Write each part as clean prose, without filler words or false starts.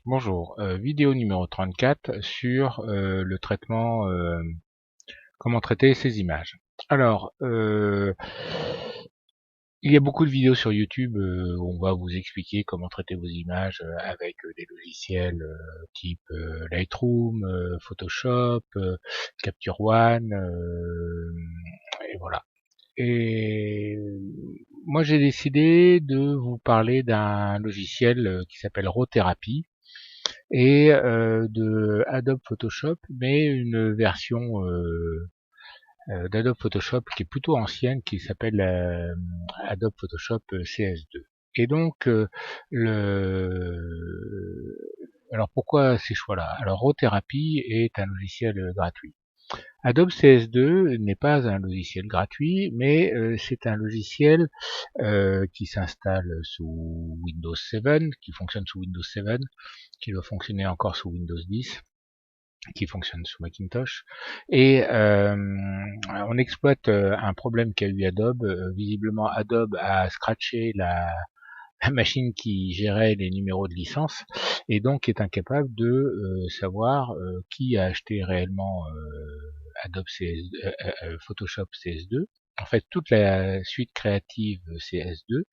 Bonjour, vidéo numéro 34 sur le traitement, comment traiter ces images. Alors, il y a beaucoup de vidéos sur YouTube où on va vous expliquer comment traiter vos images avec des logiciels type Lightroom, Photoshop, Capture One, et voilà. Et moi j'ai décidé de vous parler d'un logiciel qui s'appelle RAWtherapy et de Adobe Photoshop, mais une version d'Adobe Photoshop qui est plutôt ancienne, qui s'appelle Adobe Photoshop CS2. Et donc, alors pourquoi ces choix-là? Alors, RAWtherapy est un logiciel gratuit. Adobe CS2 n'est pas un logiciel gratuit, mais c'est un logiciel qui s'installe sous Windows 7, qui fonctionne sous Windows 7, qui doit fonctionner encore sous Windows 10, qui fonctionne sous Macintosh. Et on exploite un problème qu'a eu Adobe. Visiblement, Adobe a scratché la machine qui gérait les numéros de licence et donc est incapable de savoir qui a acheté réellement Adobe Photoshop CS2. En fait, toute la suite créative CS2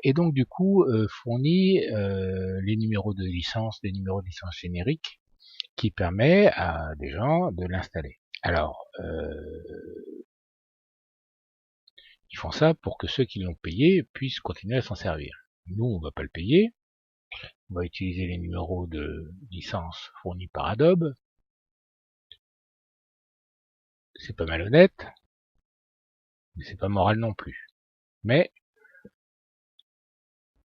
et donc du coup fournit les numéros de licence, des numéros de licence génériques qui permet à des gens de l'installer. Alors, ils font ça pour que ceux qui l'ont payé puissent continuer à s'en servir. Nous, on va pas le payer, on va utiliser les numéros de licence fournis par Adobe. C'est pas malhonnête, mais c'est pas moral non plus. Mais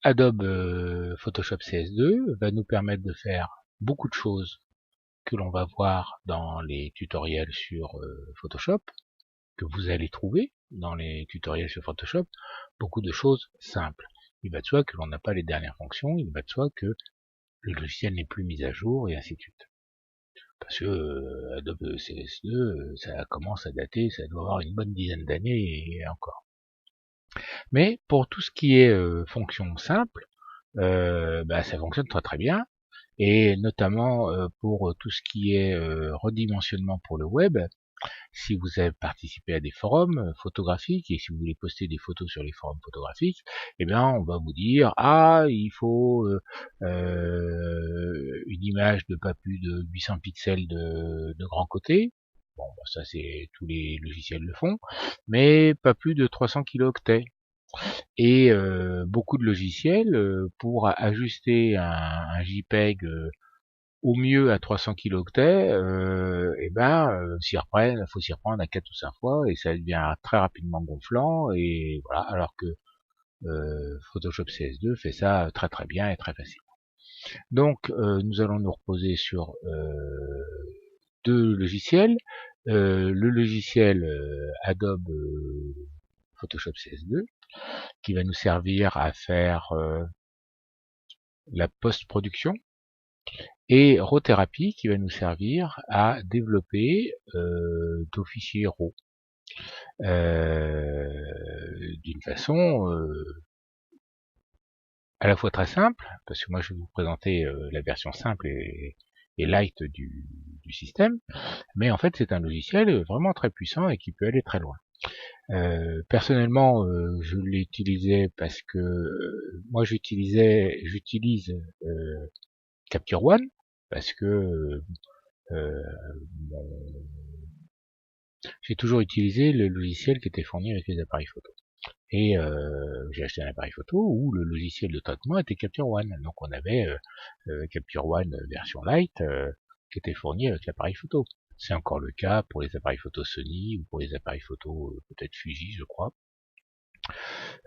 Adobe Photoshop CS2 va nous permettre de faire beaucoup de choses que l'on va voir dans les tutoriels sur Photoshop, que vous allez trouver dans les tutoriels sur Photoshop, beaucoup de choses simples. Il va de soi que l'on n'a pas les dernières fonctions, il va de soi que le logiciel n'est plus mis à jour, et ainsi de suite. Parce que Adobe CS2, ça commence à dater, ça doit avoir une bonne dizaine d'années et encore. Mais pour tout ce qui est fonction simple, ça fonctionne très très bien. Et notamment pour tout ce qui est redimensionnement pour le web, si vous avez participé à des forums photographiques et si vous voulez poster des photos sur les forums photographiques, eh bien on va vous dire il faut une image de pas plus de 800 pixels de grand côté. Bon, ça c'est tous les logiciels le font, mais pas plus de 300 kilooctets. Et beaucoup de logiciels pour ajuster un JPEG au mieux à 300 kilooctets, faut s'y reprendre à 4 ou 5 fois et ça devient très rapidement gonflant et voilà, alors que Photoshop CS2 fait ça très très bien et très facilement. Donc nous allons nous reposer sur deux logiciels. Le logiciel Adobe Photoshop CS2 qui va nous servir à faire la post-production et RAWtherapy qui va nous servir à développer nos fichiers RAW d'une façon à la fois très simple, parce que moi je vais vous présenter la version simple et light du système, mais en fait c'est un logiciel vraiment très puissant et qui peut aller très loin. Personnellement, je l'ai utilisé parce que moi j'utilise Capture One parce que j'ai toujours utilisé le logiciel qui était fourni avec les appareils photo. Et j'ai acheté un appareil photo où le logiciel de traitement était Capture One. Donc on avait Capture One version light qui était fourni avec l'appareil photo. C'est encore le cas pour les appareils photo Sony ou pour les appareils photo peut-être Fuji, je crois,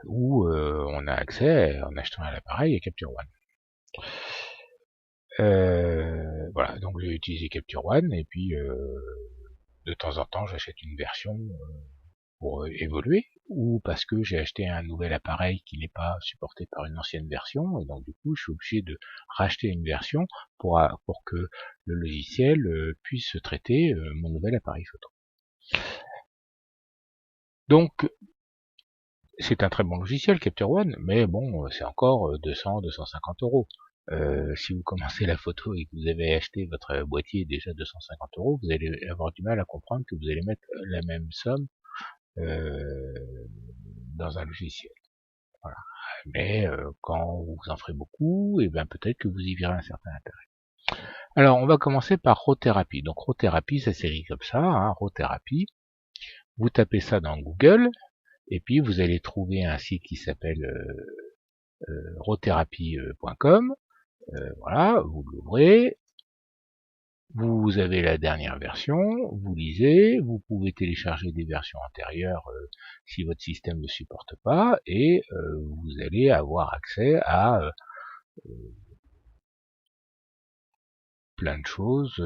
où on a accès en achetant un appareil à Capture One. Voilà, donc j'ai utilisé Capture One et puis de temps en temps j'achète une version pour évoluer ou parce que j'ai acheté un nouvel appareil qui n'est pas supporté par une ancienne version et donc du coup je suis obligé de racheter une version pour que le logiciel puisse traiter mon nouvel appareil photo. Donc c'est un très bon logiciel Capture One, mais bon c'est encore 200-250 euros. si vous commencez la photo et que vous avez acheté votre boîtier déjà 250 €, vous allez avoir du mal à comprendre que vous allez mettre la même somme dans un logiciel. Voilà. Mais quand vous en ferez beaucoup, et bien peut-être que vous y verrez un certain intérêt. Alors on va commencer par Rothérapie. Donc Rothérapie, ça s'écrit comme ça, hein, Rothérapie. Vous tapez ça dans Google, et puis vous allez trouver un site qui s'appelle rothérapie.com. Voilà, vous l'ouvrez, vous avez la dernière version, vous lisez, vous pouvez télécharger des versions antérieures si votre système ne supporte pas, et vous allez avoir accès à plein de choses,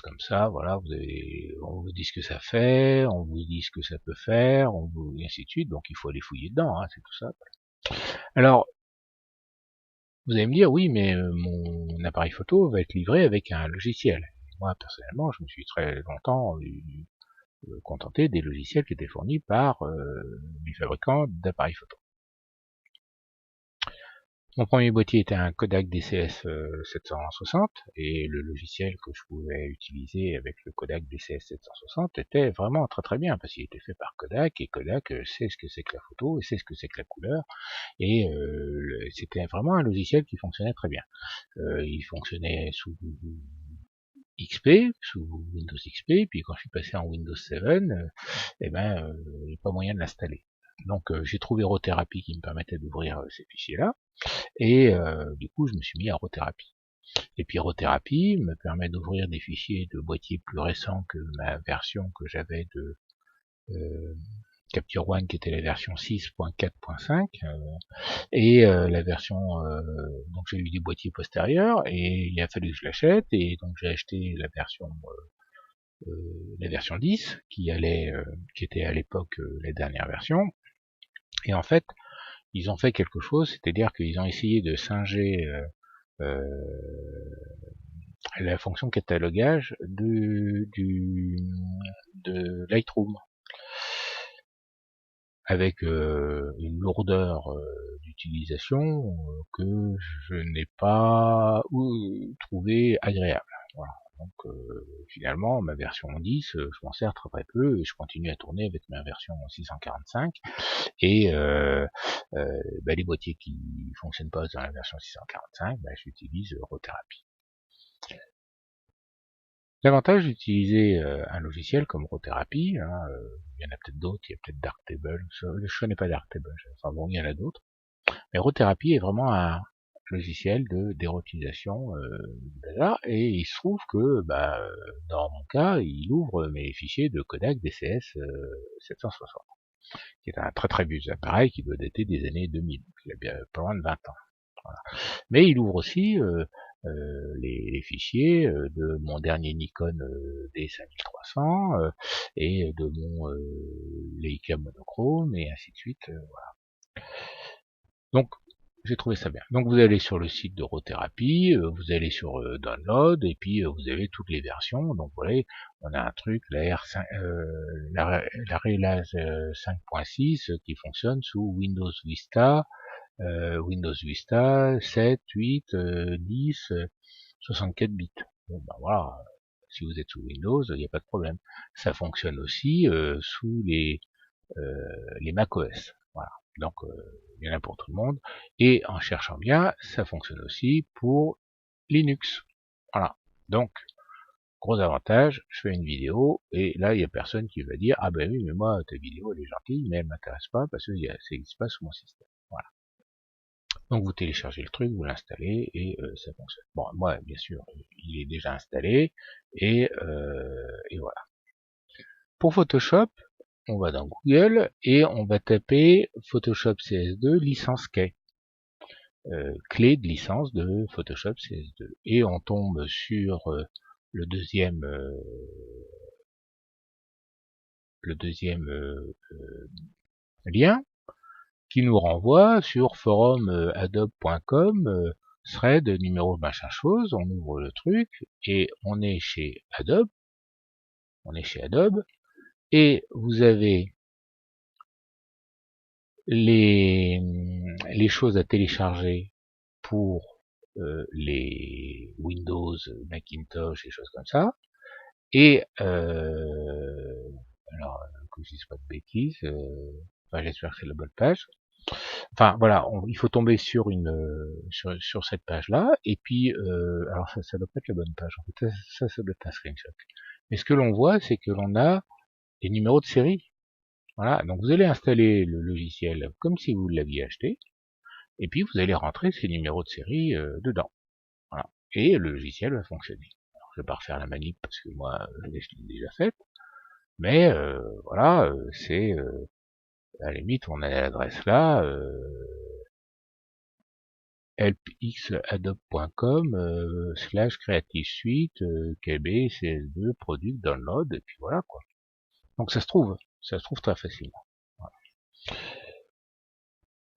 comme ça. Voilà, on vous dit ce que ça fait, on vous dit ce que ça peut faire, et ainsi de suite. Donc il faut aller fouiller dedans, hein, c'est tout ça. Alors, vous allez me dire, oui, mais mon appareil photo va être livré avec un logiciel. Moi, personnellement, je me suis très longtemps contenté des logiciels qui étaient fournis par les fabricants d'appareils photo. Mon premier boîtier était un Kodak DCS 760, et le logiciel que je pouvais utiliser avec le Kodak DCS 760 était vraiment très très bien, parce qu'il était fait par Kodak, et Kodak sait ce que c'est que la photo, et sait ce que c'est que la couleur, et c'était vraiment un logiciel qui fonctionnait très bien. Il fonctionnait sous XP, sous Windows XP, puis quand je suis passé en Windows 7, il n'y a pas moyen de l'installer. Donc j'ai trouvé Rothérapie qui me permettait d'ouvrir ces fichiers-là, et du coup je me suis mis à Rothérapie. Et puis Rothérapie me permet d'ouvrir des fichiers de boîtiers plus récents que ma version que j'avais de Capture One, qui était la version 6.4.5, et la version, donc j'ai eu des boîtiers postérieurs, et il a fallu que je l'achète, et donc j'ai acheté la version 10 qui était à l'époque la dernière version. Et en fait ils ont fait quelque chose, c'est-à-dire qu'ils ont essayé de singer la fonction catalogage de Lightroom, avec une lourdeur d'utilisation que je n'ai pas trouvé agréable. Voilà. Donc finalement, ma version 10, je m'en sers très très peu, et je continue à tourner avec ma version 645, et les boîtiers qui fonctionnent pas dans la version 645, j'utilise Rothérapie. L'avantage d'utiliser un logiciel comme Rothérapie, hein, il y en a peut-être d'autres, il y a peut-être Darktable, je connais pas Darktable, enfin bon, il y en a d'autres, mais Rothérapie est vraiment un logiciel d'érotisation du bazar, et il se trouve que dans mon cas, il ouvre mes fichiers de Kodak DCS 760, qui est un très très vieux appareil qui doit dater des années 2000, il a bien pas loin de 20 ans. Voilà. Mais il ouvre aussi les fichiers de mon dernier Nikon D5300 et de mon Leica monochrome, et ainsi de suite. Voilà. Donc j'ai trouvé ça bien. Donc vous allez sur le site de Rothérapie, vous allez sur Download, et puis vous avez toutes les versions. Donc vous voyez, on a un truc, la Relaz 5.6 qui fonctionne sous Windows Vista, 7, 8, 10, 64 bits. Bon voilà, si vous êtes sous Windows, il n'y a pas de problème. Ça fonctionne aussi sous les macOS. Voilà. Donc il y en a pour tout le monde. Et en cherchant bien, ça fonctionne aussi pour Linux. Voilà. Donc, gros avantage, je fais une vidéo, et là il n'y a personne qui va dire, ah ben oui, mais moi ta vidéo elle est gentille, mais elle m'intéresse pas parce que ça n'existe pas sous mon système. Voilà. Donc vous téléchargez le truc, vous l'installez, et ça fonctionne. Bon, moi bien sûr, il est déjà installé, et voilà. Pour Photoshop, on va dans Google, et on va taper Photoshop CS2 licence clé. Clé de licence de Photoshop CS2. Et on tombe sur le deuxième lien, qui nous renvoie sur forum adobe.com, thread numéro machin chose. On ouvre le truc, et on est chez Adobe. Et vous avez les choses à télécharger pour les Windows, Macintosh et choses comme ça. Et alors que je dise pas de bêtises, enfin j'espère que c'est la bonne page. Enfin voilà, il faut tomber sur sur cette page là, et puis alors ça doit pas être la bonne page, en fait ça doit être un screenshot. Mais ce que l'on voit, c'est que l'on a les numéros de série. Voilà, donc vous allez installer le logiciel comme si vous l'aviez acheté, et puis vous allez rentrer ces numéros de série dedans. Voilà. Et le logiciel va fonctionner. Alors, je vais pas refaire la manip parce que moi je l'ai déjà faite, mais voilà, c'est à la limite on a l'adresse là, helpxadobe.com /creative suite kb cs2 product download, et puis voilà quoi. Donc ça se trouve très facilement. Voilà.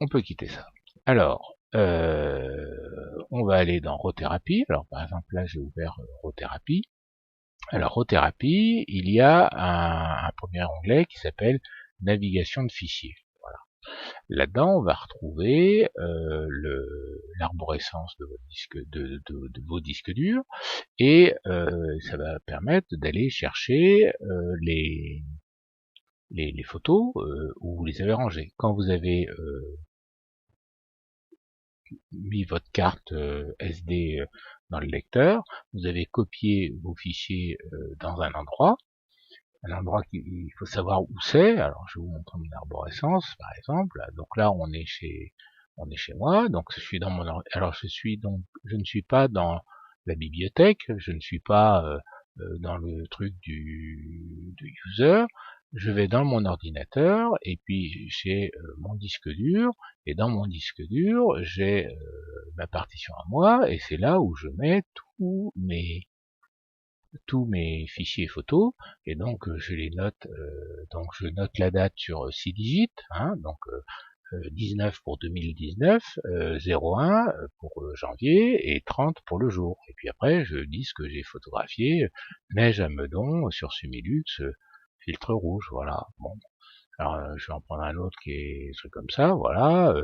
On peut quitter ça. Alors on va aller dans Rothérapie. Alors par exemple là j'ai ouvert Rothérapie. Alors Rothérapie, il y a un premier onglet qui s'appelle navigation de fichiers. Voilà. Là-dedans, on va retrouver l'arborescence de vos disques durs, et ça va permettre d'aller chercher les photos où vous les avez rangées. Quand vous avez mis votre carte SD dans le lecteur, vous avez copié vos fichiers dans un endroit il faut savoir où c'est. Alors je vais vous montrer mon arborescence par exemple. Donc là on est chez moi, donc je suis dans alors je ne suis pas dans la bibliothèque, je ne suis pas dans le truc du user. Je vais dans mon ordinateur, et puis j'ai mon disque dur, et dans mon disque dur j'ai ma partition à moi, et c'est là où je mets tous mes fichiers photos, et donc je les note, donc je note la date sur 6 digits, hein, donc 19 pour 2019, 01 pour janvier, et 30 pour le jour. Et puis après je dis ce que j'ai photographié, neige à Meudon sur Sumilux, filtre rouge, voilà. Bon, alors je vais en prendre un autre qui est truc comme ça, voilà.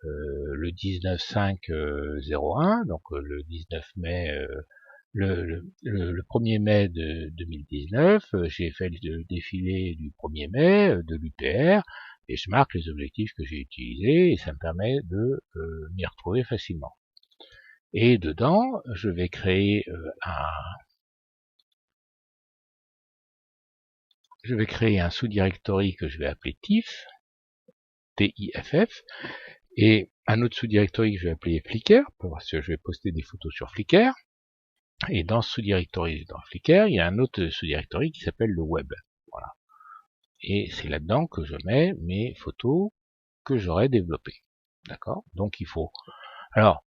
Le 19-5-01, donc le 19 mai le 1er mai de 2019, j'ai fait le défilé du 1er mai de l'UPR, et je marque les objectifs que j'ai utilisés, et ça me permet de m'y retrouver facilement. Et dedans, je vais créer un sous-directory que je vais appeler TIFF, TIFF, et un autre sous-directory que je vais appeler Flickr, parce que je vais poster des photos sur Flickr. Et dans ce sous-directory, dans Flickr, il y a un autre sous-directory qui s'appelle le web. Voilà. Et c'est là-dedans que je mets mes photos que j'aurais développées. D'accord? Donc il faut... Alors,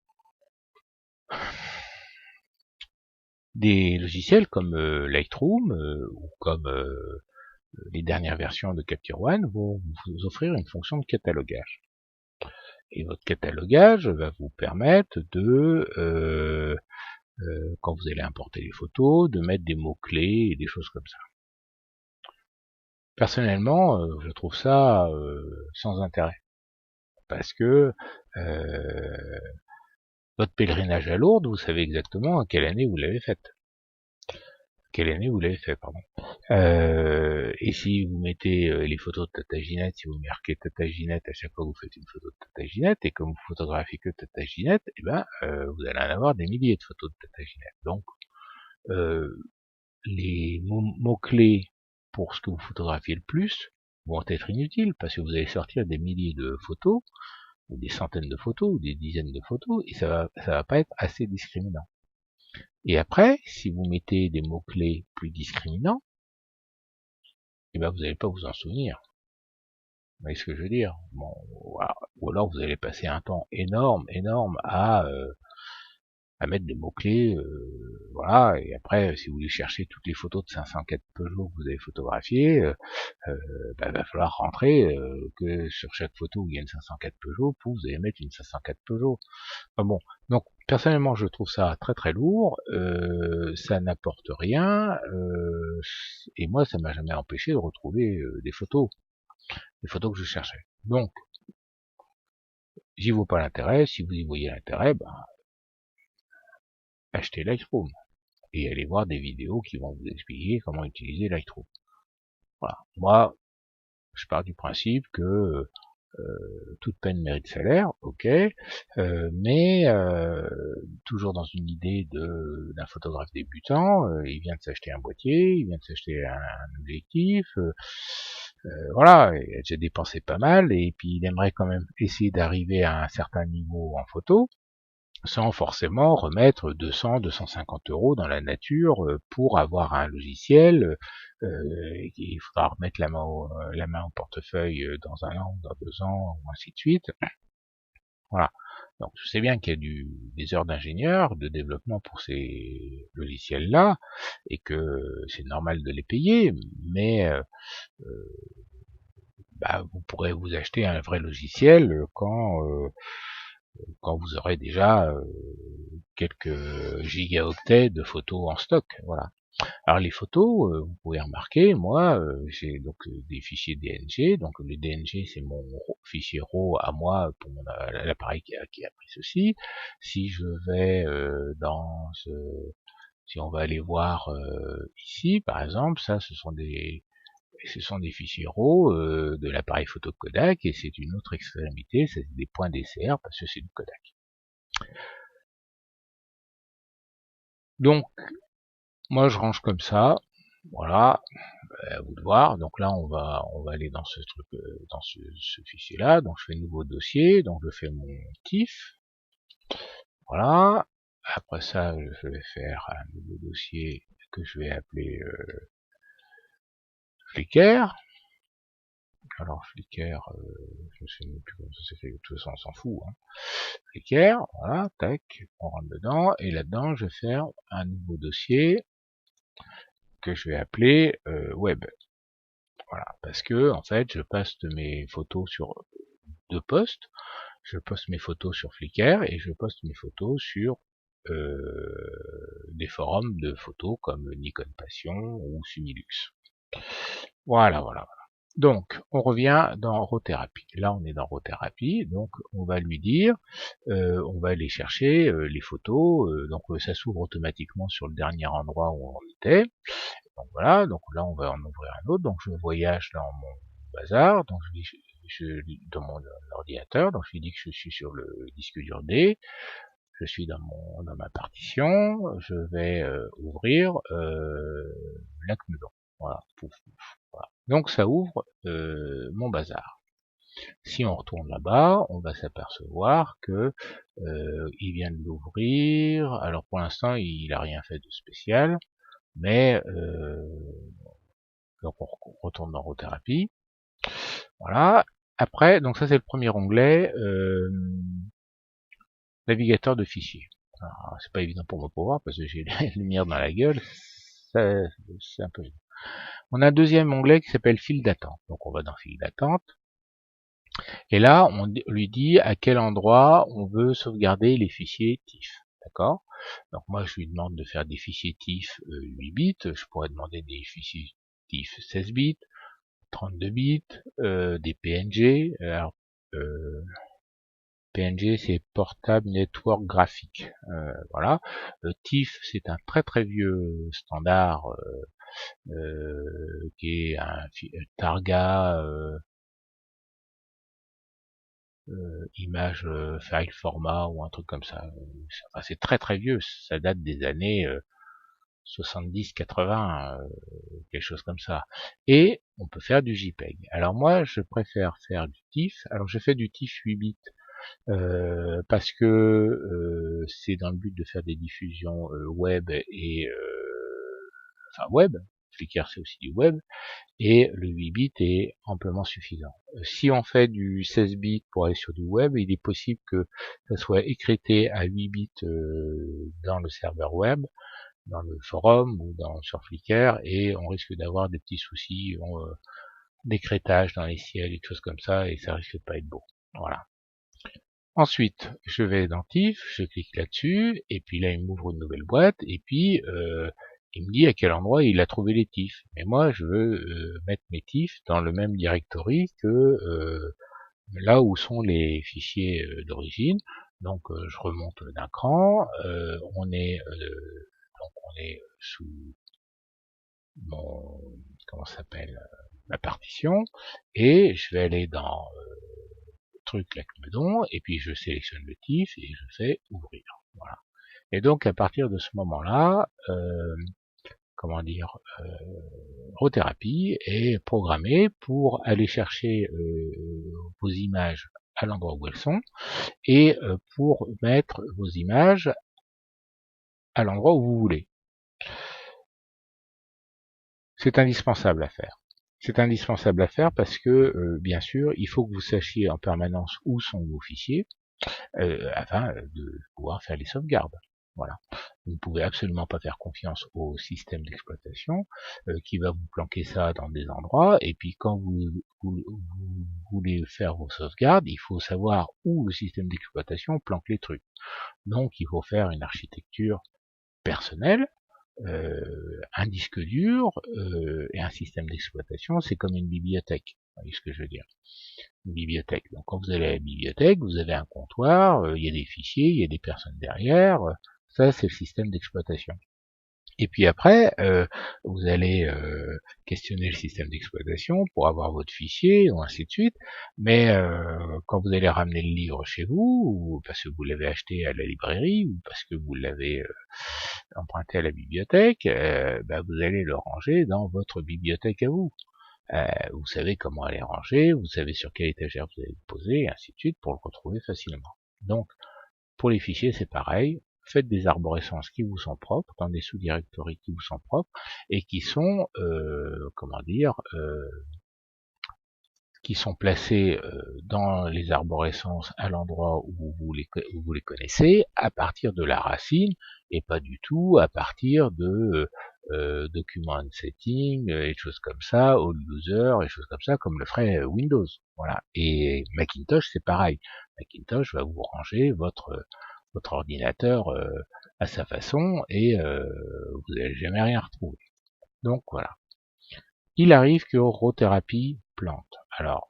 des logiciels comme Lightroom ou comme les dernières versions de Capture One vont vous offrir une fonction de catalogage. Et votre catalogage va vous permettre de, quand vous allez importer les photos, de mettre des mots-clés et des choses comme ça. Personnellement, je trouve ça sans intérêt. Parce que votre pèlerinage à Lourdes, vous savez exactement à quelle année vous l'avez fait. Pardon. Et si vous mettez les photos de Tata Ginette, si vous marquez Tata Ginette à chaque fois que vous faites une photo de Tata Ginette, et comme vous photographiez que Tata Ginette, eh ben, vous allez en avoir des milliers de photos de Tata Ginette. Donc, les mots-clés pour ce que vous photographiez le plus vont être inutiles, parce que vous allez sortir des milliers de photos, ou des centaines de photos, ou des dizaines de photos, et ça va pas être assez discriminant. Et après, si vous mettez des mots-clés plus discriminants, eh ben vous n'allez pas vous en souvenir. Vous voyez ce que je veux dire? Bon, voilà. Ou alors vous allez passer un temps énorme à mettre des mots-clés, voilà, et après, si vous voulez chercher toutes les photos de 504 Peugeot que vous avez photographiées, il va falloir rentrer que sur chaque photo où il y a une 504 Peugeot, vous allez mettre une 504 Peugeot. Enfin bon, donc personnellement je trouve ça très très lourd, ça n'apporte rien, et moi ça m'a jamais empêché de retrouver des photos que je cherchais. Donc j'y vois pas l'intérêt. Si vous y voyez l'intérêt, ben, achetez Lightroom et allez voir des vidéos qui vont vous expliquer comment utiliser Lightroom. Voilà. Moi, je pars du principe que toute peine mérite salaire, ok, mais toujours dans une idée d'un photographe débutant, il vient de s'acheter un boîtier, il vient de s'acheter un objectif, voilà, il a déjà dépensé pas mal, et puis il aimerait quand même essayer d'arriver à un certain niveau en photo, sans forcément remettre 200, 250 euros dans la nature pour avoir un logiciel. Il faudra remettre la main au portefeuille dans un an, dans 2 ans, ou ainsi de suite. Voilà. Donc je sais bien qu'il y a des heures d'ingénieur, de développement pour ces logiciels-là, et que c'est normal de les payer, mais bah, vous pourrez vous acheter un vrai logiciel quand vous aurez déjà quelques gigaoctets de photos en stock. Voilà. Alors les photos, vous pouvez remarquer, moi j'ai donc des fichiers DNG, donc le DNG c'est mon fichier RAW à moi pour l'appareil qui a pris ceci. Si je vais si on va aller voir ici par exemple, ça ce sont des fichiers RAW de l'appareil photo Kodak, et c'est une autre extrémité, c'est des points DCR parce que c'est du Kodak. Donc moi je range comme ça, voilà, à vous de voir. Donc là on va aller dans ce truc, dans ce fichier là. Donc je fais nouveau dossier, donc je fais mon TIFF, voilà. Après ça je vais faire un nouveau dossier que je vais appeler Flickr. Alors Flickr, je ne sais même plus comment ça s'écrit, de toute façon on s'en fout, hein. Flickr, voilà, tac, on rentre dedans, et là-dedans je vais faire un nouveau dossier que je vais appeler web. Voilà, parce que en fait je poste mes photos sur deux postes. Je poste mes photos sur Flickr et je poste mes photos sur des forums de photos comme Nikon Passion ou Sunilux. Voilà, voilà. Donc, on revient dans RAW-thérapie. Là, on est dans RAW-thérapie, donc on va lui dire, on va aller chercher les photos, donc ça s'ouvre automatiquement sur le dernier endroit où on était. Donc voilà, donc là on va en ouvrir un autre, donc je voyage dans mon bazar, donc dans mon ordinateur, donc je lui dis que je suis sur le disque dur D, je suis dans ma partition, je vais ouvrir l'includant. Voilà, pouf, pouf, voilà. Donc ça ouvre mon bazar. Si on retourne là-bas, on va s'apercevoir que il vient de l'ouvrir. Alors pour l'instant, il a rien fait de spécial, mais donc on retourne dans RAW-thérapie. Voilà. Après, donc ça c'est le premier onglet, navigateur de fichiers. C'est pas évident pour moi pour voir parce que j'ai la lumière dans la gueule. C'est un peu évident. On a un deuxième onglet qui s'appelle file d'attente. Donc on va dans file d'attente. Et là, on lui dit à quel endroit on veut sauvegarder les fichiers TIFF. D'accord? Donc moi, je lui demande de faire des fichiers TIFF 8 bits. Je pourrais demander des fichiers TIFF 16 bits, 32 bits, des PNG. Alors, PNG, c'est Portable Network Graphic. Voilà. TIFF, c'est un très très vieux standard qui est un Targa image file format ou un truc comme ça. Enfin, c'est très très vieux, ça date des années 70-80, quelque chose comme ça. Et on peut faire du JPEG. Alors moi, je préfère faire du TIFF. Alors je fais du TIFF 8 bits parce que c'est dans le but de faire des diffusions web et enfin web. Flickr c'est aussi du web, et le 8 bits est amplement suffisant. Si on fait du 16 bits pour aller sur du web, il est possible que ça soit écrété à 8 bits dans le serveur web, dans le forum ou sur Flickr, et on risque d'avoir des petits soucis d'écrétage dans les ciels et des choses comme ça, et ça risque de pas être beau. Voilà. Ensuite, je vais dans TIFF, je clique là-dessus, et puis là il m'ouvre une nouvelle boîte, et puis il me dit à quel endroit il a trouvé les TIFF. Mais moi je veux mettre mes TIFF dans le même directory que là où sont les fichiers d'origine. Donc je remonte d'un cran, on est sous mon, comment ça s'appelle, ma partition, et je vais aller dans truc Lacmedon, et puis je sélectionne le TIFF et je fais ouvrir. Voilà. Et donc à partir de ce moment-là, comment dire, Rothérapie est programmée pour aller chercher vos images à l'endroit où elles sont et pour mettre vos images à l'endroit où vous voulez. C'est indispensable à faire. C'est indispensable à faire parce que, bien sûr, il faut que vous sachiez en permanence où sont vos fichiers afin de pouvoir faire les sauvegardes. Voilà. Vous ne pouvez absolument pas faire confiance au système d'exploitation qui va vous planquer ça dans des endroits, et puis quand vous voulez faire vos sauvegardes, il faut savoir où le système d'exploitation planque les trucs. Donc il faut faire une architecture personnelle, un disque dur et un système d'exploitation, c'est comme une bibliothèque. Vous voyez ce que je veux dire? Une bibliothèque. Donc quand vous allez à la bibliothèque, vous avez un comptoir, il y a des fichiers, il y a des personnes derrière, ça c'est le système d'exploitation. Et puis après, vous allez questionner le système d'exploitation pour avoir votre fichier, ou ainsi de suite. Mais quand vous allez ramener le livre chez vous, ou parce que vous l'avez acheté à la librairie, ou parce que vous l'avez emprunté à la bibliothèque, vous allez le ranger dans votre bibliothèque à vous. Vous savez comment aller ranger, vous savez sur quelle étagère vous allez le poser, et ainsi de suite, pour le retrouver facilement. Donc, pour les fichiers, c'est pareil. Faites des arborescences qui vous sont propres, dans des sous-directories qui vous sont propres, et qui sont, comment dire, qui sont placés dans les arborescences à l'endroit où vous les connaissez, à partir de la racine, et pas du tout à partir de document setting, et choses comme ça, all user, et choses comme ça, comme le ferait Windows. Voilà. Et Macintosh, c'est pareil. Macintosh va vous ranger votre ordinateur à sa façon, et vous n'allez jamais rien retrouver. Donc voilà. Il arrive que Rothérapie plante. Alors,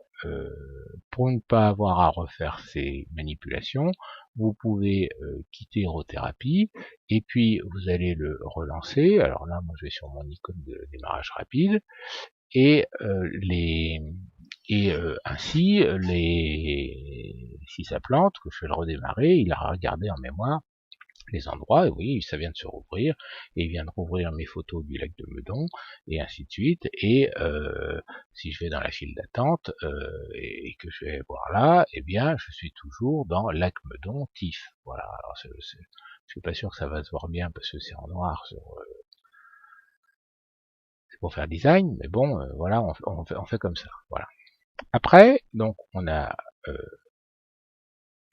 pour ne pas avoir à refaire ces manipulations, vous pouvez quitter Rothérapie, et puis vous allez le relancer. Alors là, moi je vais sur mon icône de démarrage rapide, et ainsi, si ça plante, que je vais le redémarrer, il a regardé en mémoire les endroits, et oui, ça vient de se rouvrir, et il vient de rouvrir mes photos du lac de Meudon, et ainsi de suite, et si je vais dans la file d'attente, et que je vais voir là, eh bien, je suis toujours dans lac Meudon, TIFF. Voilà, alors je suis pas sûr que ça va se voir bien, parce que c'est en noir, c'est pour faire design, mais bon, voilà, on fait comme ça, voilà. Après, donc, on a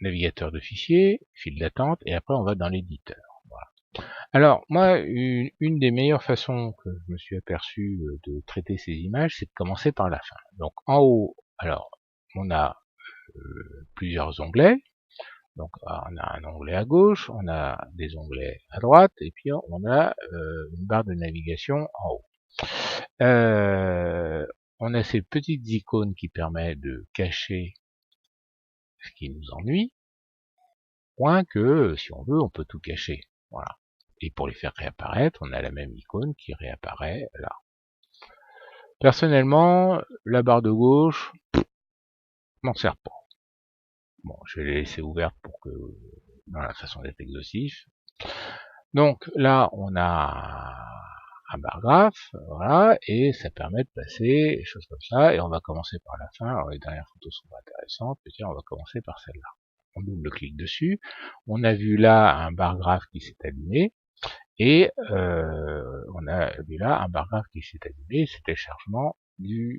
navigateur de fichiers, file d'attente, et après on va dans l'éditeur. Voilà. Alors, moi, une des meilleures façons que je me suis aperçu de traiter ces images, c'est de commencer par la fin. Donc, en haut, alors, on a plusieurs onglets. Donc, on a un onglet à gauche, on a des onglets à droite, et puis on a une barre de navigation en haut. On a ces petites icônes qui permettent de cacher ce qui nous ennuie, point que, si on veut, on peut tout cacher. Voilà. Et pour les faire réapparaître, on a la même icône qui réapparaît là. Personnellement, la barre de gauche, m'en sert pas. Bon, je vais les laisser ouvertes pour que, dans la façon d'être exhaustif. Donc là, on a un bar graphe, voilà, et ça permet de passer des choses comme ça, et on va commencer par la fin. Alors les dernières photos sont intéressantes, peut-être on va commencer par celle-là. On double-clique dessus. On a vu là un bar graphe qui s'est allumé, et on a vu là un bar graphe qui s'est allumé, c'était le chargement de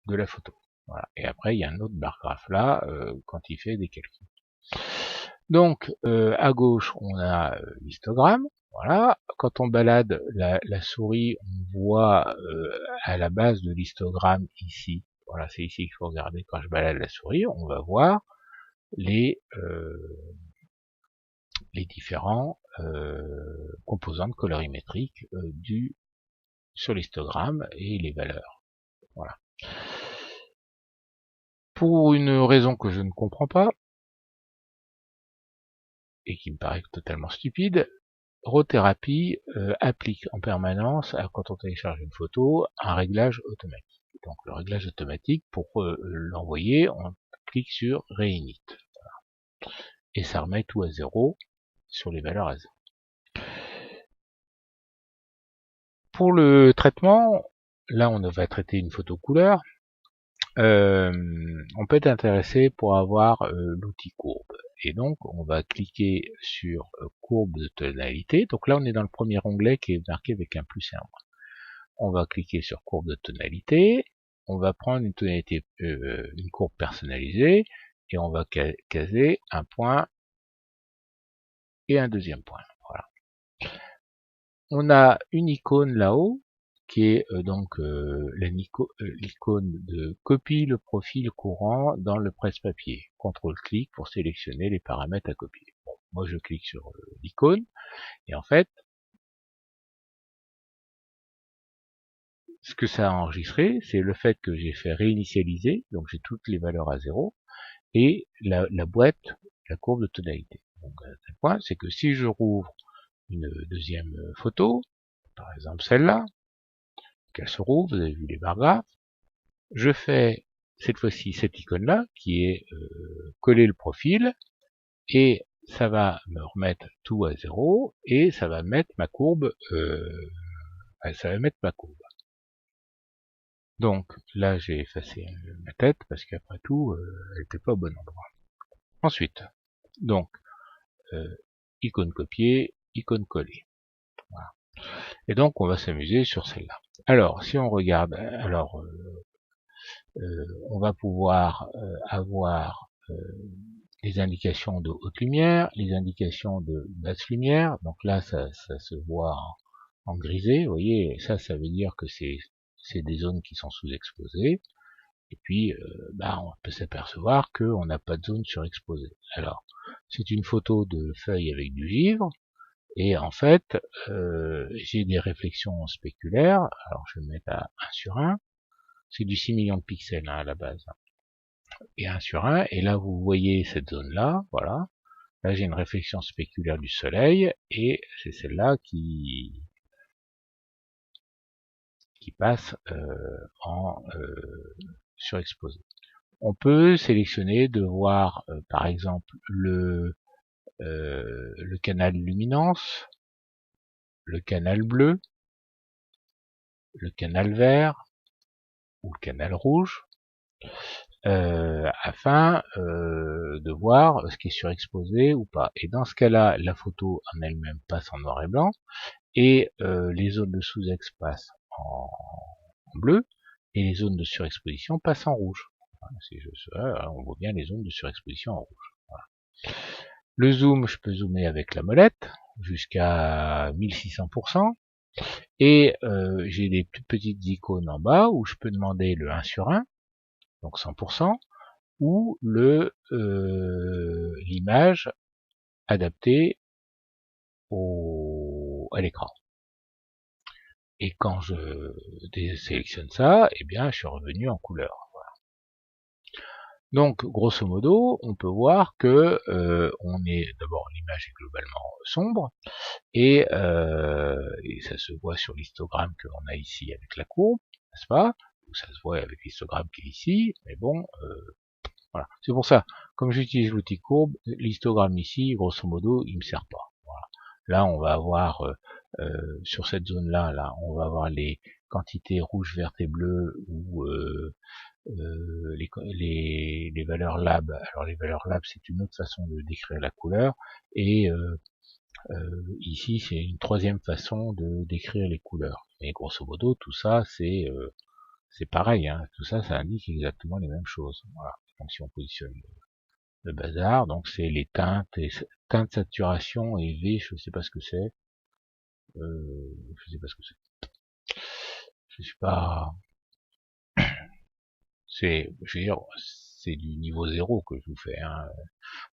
la photo. Voilà. Et après, il y a un autre bar graphe là, quand il fait des calculs. Donc, à gauche, on a l'histogramme. Voilà. Quand on balade la souris, on voit à la base de l'histogramme ici. Voilà, c'est ici qu'il faut regarder. Quand je balade la souris, on va voir les différents composantes colorimétriques sur l'histogramme et les valeurs. Voilà. Pour une raison que je ne comprends pas, et qui me paraît totalement stupide, RAW-Thérapie applique en permanence, quand on télécharge une photo, un réglage automatique. Donc le réglage automatique, pour l'envoyer, on clique sur Réinit. Et ça remet tout à zéro sur les valeurs à zéro. Pour le traitement, là on va traiter une photo couleur. On peut être intéressé pour avoir l'outil courbe. Et donc on va cliquer sur courbe de tonalité. Donc là on est dans le premier onglet qui est marqué avec un plus et un moins. On va cliquer sur courbe de tonalité. On va prendre une tonalité, une courbe personnalisée, et on va caser un point et un deuxième point. Voilà. On a une icône là-haut qui est donc l'icône de copie le profil courant dans le presse-papier. CTRL-clic pour sélectionner les paramètres à copier. Bon, moi je clique sur l'icône et en fait, ce que ça a enregistré, c'est le fait que j'ai fait réinitialiser, donc j'ai toutes les valeurs à zéro, et la boîte, la courbe de tonalité. Donc le point, c'est que si je rouvre une deuxième photo, par exemple celle-là, qu'elle se rouvre, vous avez vu les barres graphes, je fais cette fois-ci cette icône-là, qui est coller le profil, et ça va me remettre tout à zéro, et ça va mettre ma courbe, Donc là j'ai effacé ma tête, parce qu'après tout, elle n'était pas au bon endroit. Ensuite, donc, icône copier, icône coller. Voilà. Et donc on va s'amuser sur celle-là. Alors, si on regarde, on va pouvoir avoir les indications de haute lumière, les indications de basse lumière. Donc là, ça se voit en grisé. Vous voyez, ça veut dire que c'est des zones qui sont sous-exposées. Et puis, on peut s'apercevoir qu'on n'a pas de zone surexposée. Alors, c'est une photo de feuille avec du givre. Et en fait, j'ai des réflexions spéculaires. Alors, je vais mettre à 1 sur 1. C'est du 6 millions de pixels à la base. Et 1 sur 1. Et là, vous voyez cette zone-là. Voilà. Là, j'ai une réflexion spéculaire du soleil. Et c'est celle-là qui passe en surexposé. On peut sélectionner de voir, par exemple, le canal luminance, le canal bleu, le canal vert ou le canal rouge, afin de voir ce qui est surexposé ou pas. Et dans ce cas-là, la photo en elle-même passe en noir et blanc, et les zones de sous-ex passent en bleu, et les zones de surexposition passent en rouge. On voit bien les zones de surexposition en rouge. Voilà. Le zoom, je peux zoomer avec la molette jusqu'à 1600%. Et j'ai des plus petites icônes en bas où je peux demander le 1 sur 1, donc 100%, ou l'image adaptée à l'écran. Et quand je désélectionne ça, eh bien je suis revenu en couleur. Voilà. Donc grosso modo, on peut voir que d'abord l'image est globalement sombre, et ça se voit sur l'histogramme que l'on a ici avec la courbe, n'est-ce pas? Ça se voit avec l'histogramme qui est ici, mais bon, voilà. C'est pour ça, comme j'utilise l'outil courbe, l'histogramme ici, grosso modo, il me sert pas. Voilà. Là, on va avoir, sur cette zone-là, on va avoir les quantités rouge, verte et bleu, ou les valeurs lab. Alors les valeurs lab, c'est une autre façon de décrire la couleur, et ici, c'est une troisième façon de décrire les couleurs. Et grosso modo, tout ça, c'est pareil, hein. Tout ça, ça indique exactement les mêmes choses. Voilà. Donc si on positionne le bazar, donc c'est les teintes, saturation et V, je sais pas ce que c'est. Je sais pas ce que c'est. Je suis pas. Je veux dire, c'est du niveau 0 que je vous fais. Hein.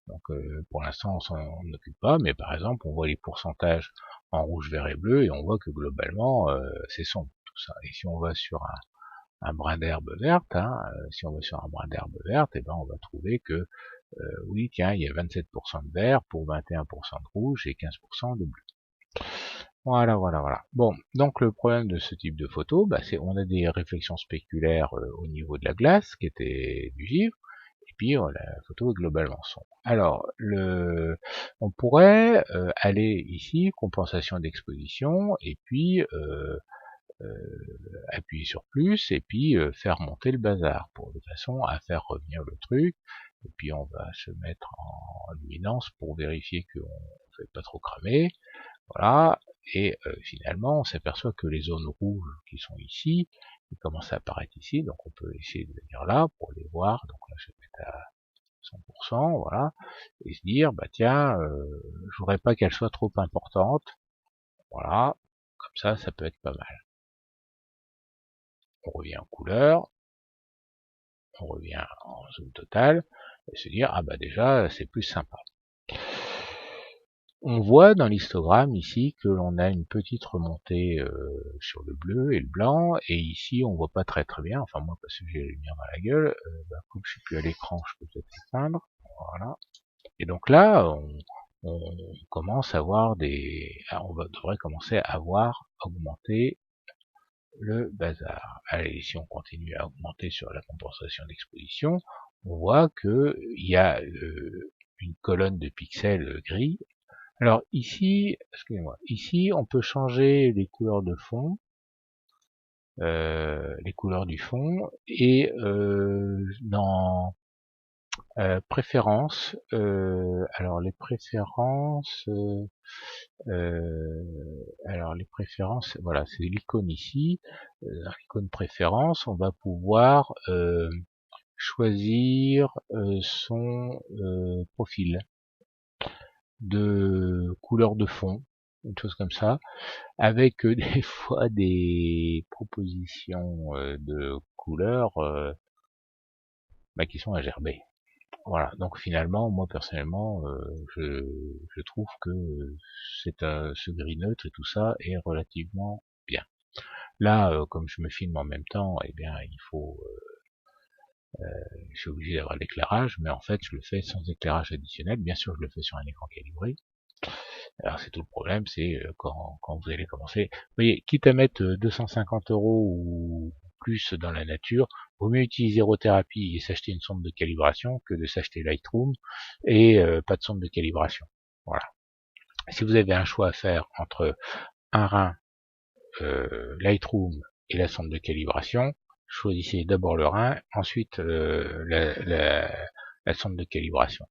Donc pour l'instant, on s'en occupe pas, mais par exemple, on voit les pourcentages en rouge, vert et bleu, et on voit que globalement, c'est sombre tout ça. Et si on va sur un brin d'herbe verte, hein. Si on va sur un brin d'herbe verte, et ben on va trouver que oui, tiens, il y a 27% de vert pour 21% de rouge et 15% de bleu. Voilà, voilà, voilà. Bon, donc le problème de ce type de photo, bah, c'est on a des réflexions spéculaires au niveau de la glace, qui était du givre, et puis la photo est globalement sombre. Alors, on pourrait aller ici, compensation d'exposition, et puis appuyer sur plus, et puis faire monter le bazar, de façon à faire revenir le truc, et puis on va se mettre en luminance pour vérifier qu'on ne fait pas trop cramer. Voilà, et finalement on s'aperçoit que les zones rouges qui sont ici, qui commencent à apparaître ici, donc on peut essayer de venir là pour les voir, donc là je vais mettre à 100%, voilà, et se dire, bah tiens, je voudrais pas qu'elle soit trop importante, voilà, comme ça peut être pas mal. On revient en couleur, on revient en zoom total, et se dire, ah bah déjà c'est plus sympa. On voit dans l'histogramme ici que l'on a une petite remontée sur le bleu et le blanc, et ici on voit pas très bien, enfin moi parce que j'ai la lumière dans la gueule, comme je suis plus à l'écran, je peux peut-être éteindre, voilà. Et donc là, on commence à voir devrait commencer à voir augmenter le bazar. Allez, si on continue à augmenter sur la compensation d'exposition, on voit que il y a une colonne de pixels gris. Alors ici, excusez-moi, ici on peut changer les couleurs de fond, les couleurs du fond, et dans préférences, alors les préférences, voilà, c'est l'icône ici, l'icône préférence, on va pouvoir choisir son profil de couleur de fond, une chose comme ça, avec des fois des propositions de couleurs qui sont à gerber. Voilà, donc finalement, moi personnellement, je trouve que ce gris neutre et tout ça est relativement bien. Là, comme je me filme en même temps, eh bien, je suis obligé d'avoir l'éclairage, mais en fait, je le fais sans éclairage additionnel. Bien sûr, je le fais sur un écran calibré. Alors c'est tout le problème, c'est quand vous allez commencer. Vous voyez, quitte à mettre 250 € ou plus dans la nature, vaut mieux utiliser Zérothérapie et s'acheter une sonde de calibration que de s'acheter Lightroom et pas de sonde de calibration. Voilà. Si vous avez un choix à faire entre un rein, Lightroom et la sonde de calibration, choisissez d'abord le rein, ensuite la sonde de calibration.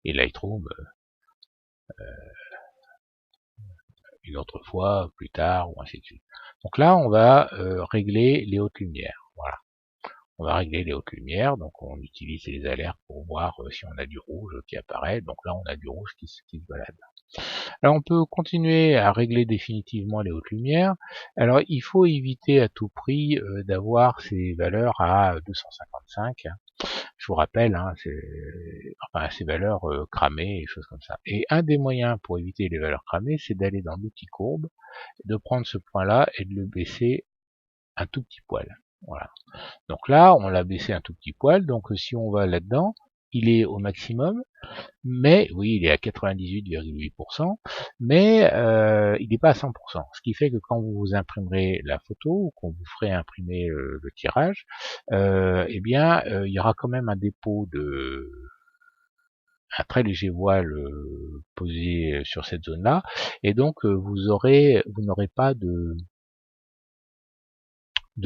Et Lightroom, une autre fois, plus tard, ou ainsi de suite. Donc là, on va régler les hautes lumières. Voilà. On va régler les hautes lumières, donc on utilise les alertes pour voir si on a du rouge qui apparaît. Donc là, on a du rouge qui se balade. Alors on peut continuer à régler définitivement les hautes lumières. Alors il faut éviter à tout prix d'avoir ces valeurs à 255. Je vous rappelle, hein, ces valeurs cramées et choses comme ça. Et un des moyens pour éviter les valeurs cramées, c'est d'aller dans l'outil courbe, de prendre ce point-là et de le baisser un tout petit poil. Voilà. Donc là, on l'a baissé un tout petit poil, donc si on va là-dedans, il est au maximum, mais oui, il est à 98,8%, mais il n'est pas à 100%. Ce qui fait que quand vous imprimerez la photo, ou qu'on vous ferez imprimer le tirage, eh bien, il y aura quand même un très léger voile posé sur cette zone-là, et donc vous n'aurez pas de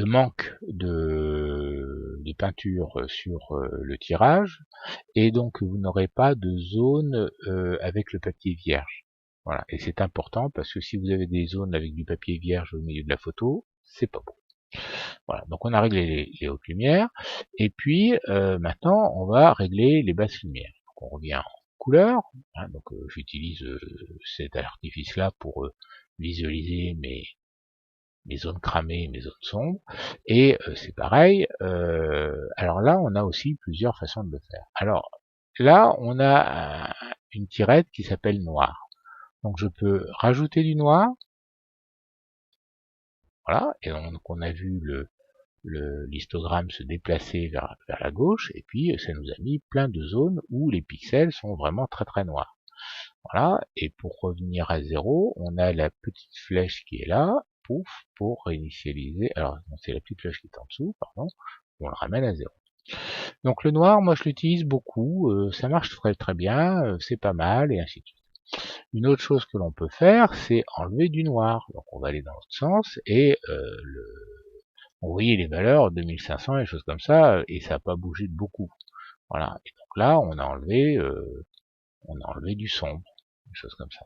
manque de peinture sur le tirage, et donc vous n'aurez pas de zone avec le papier vierge. Voilà, et c'est important parce que si vous avez des zones avec du papier vierge au milieu de la photo, c'est pas beau. Voilà, donc on a réglé les hautes lumières, et puis maintenant on va régler les basses lumières. Donc on revient en couleur, hein, donc j'utilise cet artifice là pour visualiser mes zones cramées, mes zones sombres, et c'est pareil. Alors là, on a aussi plusieurs façons de le faire. Alors là, on a une tirette qui s'appelle noir. Donc je peux rajouter du noir, voilà, et donc on a vu l'histogramme se déplacer vers la gauche, et puis ça nous a mis plein de zones où les pixels sont vraiment très très noirs. Voilà, et pour revenir à 0, on a la petite flèche qui est là, pouf, pour réinitialiser, alors c'est la petite flèche qui est en dessous, pardon, on le ramène à 0. Donc le noir, moi je l'utilise beaucoup, ça marche très très bien, c'est pas mal, et ainsi de suite. Une autre chose que l'on peut faire, c'est enlever du noir. Donc on va aller dans l'autre sens, et vous voyez les valeurs 2500 et choses comme ça, et ça n'a pas bougé de beaucoup. Voilà, et donc là on a enlevé du sombre, des choses comme ça.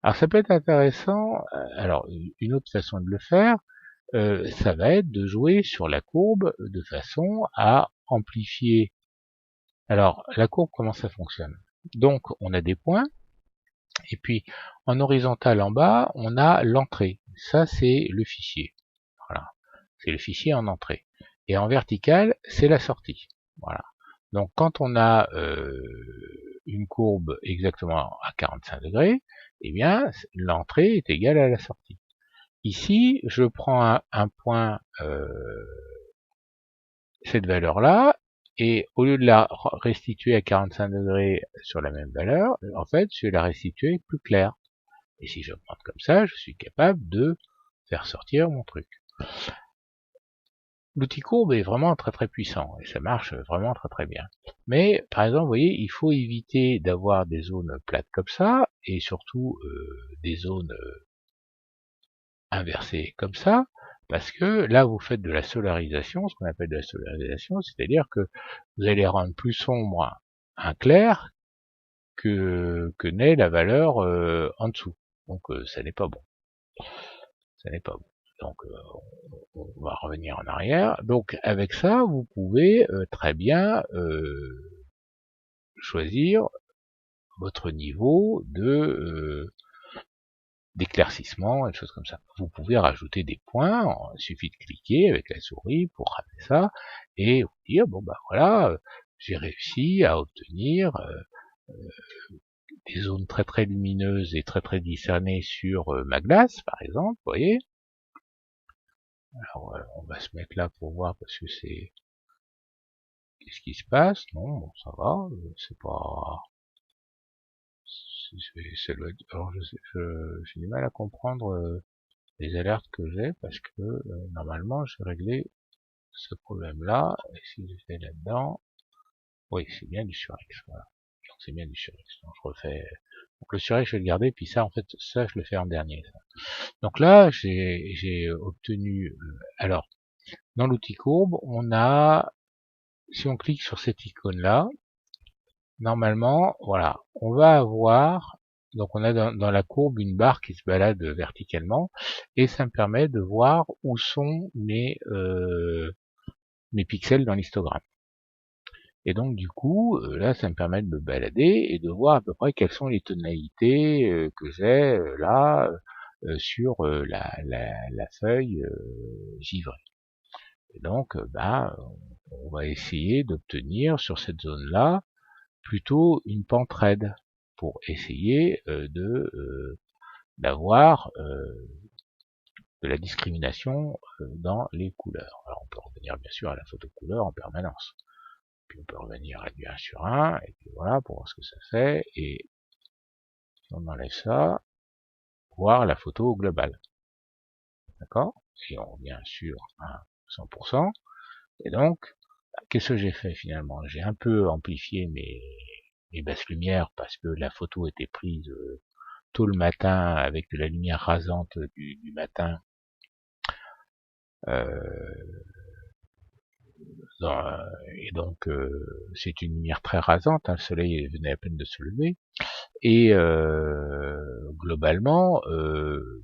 Alors ça peut être intéressant, alors une autre façon de le faire, ça va être de jouer sur la courbe de façon à amplifier. Alors la courbe, comment ça fonctionne? Donc on a des points, et puis en horizontal en bas, on a l'entrée. Ça c'est le fichier. Voilà, c'est le fichier en entrée. Et en vertical, c'est la sortie. Voilà. Donc quand on a une courbe exactement à 45 degrés, eh bien l'entrée est égale à la sortie. Ici, je prends un point, cette valeur-là, et au lieu de la restituer à 45 degrés sur la même valeur, en fait, je vais la restituer plus claire. Et si j'augmente comme ça, je suis capable de faire sortir mon truc. L'outil courbe est vraiment très très puissant, et ça marche vraiment très très bien. Mais, par exemple, vous voyez, il faut éviter d'avoir des zones plates comme ça, et surtout des zones inversées comme ça, parce que là vous faites de la solarisation, ce qu'on appelle de la solarisation, c'est-à-dire que vous allez rendre plus sombre un clair que n'est la valeur en dessous. Donc ça n'est pas bon. Ça n'est pas bon. Donc on va revenir en arrière. Donc avec ça, vous pouvez très bien choisir votre niveau de d'éclaircissement et des choses comme ça. Vous pouvez rajouter des points, il suffit de cliquer avec la souris pour ramener ça, et vous dire, bon bah voilà, j'ai réussi à obtenir des zones très très lumineuses et très très discernées sur ma glace, par exemple, vous voyez. Alors on va se mettre là pour voir, parce que c'est... Qu'est-ce qui se passe? Non, bon, ça va, c'est pas... Alors j'ai du mal à comprendre les alertes que j'ai, parce que normalement j'ai réglé ce problème-là, et si je fais là-dedans, oui, c'est bien du surex, voilà. Donc c'est bien du surex. Donc je refais. Donc le surex je vais le garder, puis ça en fait, ça je le fais en dernier. Ça. Donc là j'ai obtenu. Alors dans l'outil courbe, on a, si on clique sur cette icône-là, normalement, voilà, on va avoir. Donc on a dans la courbe une barre qui se balade verticalement, et ça me permet de voir où sont mes pixels dans l'histogramme. Et donc du coup, là, ça me permet de me balader et de voir à peu près quelles sont les tonalités que j'ai là sur la feuille givrée. Et donc, bah, on va essayer d'obtenir sur cette zone-là plutôt une pente raide pour essayer d'avoir de la discrimination dans les couleurs. Alors on peut revenir bien sûr à la photo couleur en permanence. Puis on peut revenir à du 1 sur 1, et puis voilà, pour voir ce que ça fait, et si on enlève ça, voir la photo globale. D'accord? Et on revient sur un 100%, et donc, qu'est-ce que j'ai fait finalement? J'ai un peu amplifié mes basses lumières, parce que la photo était prise tôt le matin, avec de la lumière rasante du matin, et donc c'est une lumière très rasante, hein, le soleil venait à peine de se lever, et globalement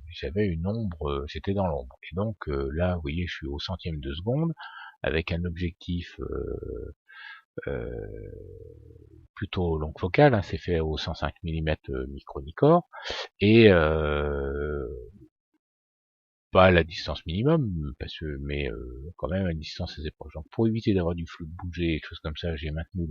j'avais une ombre, j'étais dans l'ombre, et donc là vous voyez je suis au centième de seconde avec un objectif plutôt longue focale, hein, c'est fait au 105 mm micro Nikkor, et pas à la distance minimum, parce que, mais quand même à une distance assez proche. Donc pour éviter d'avoir du flou de bouger et choses comme ça, j'ai maintenu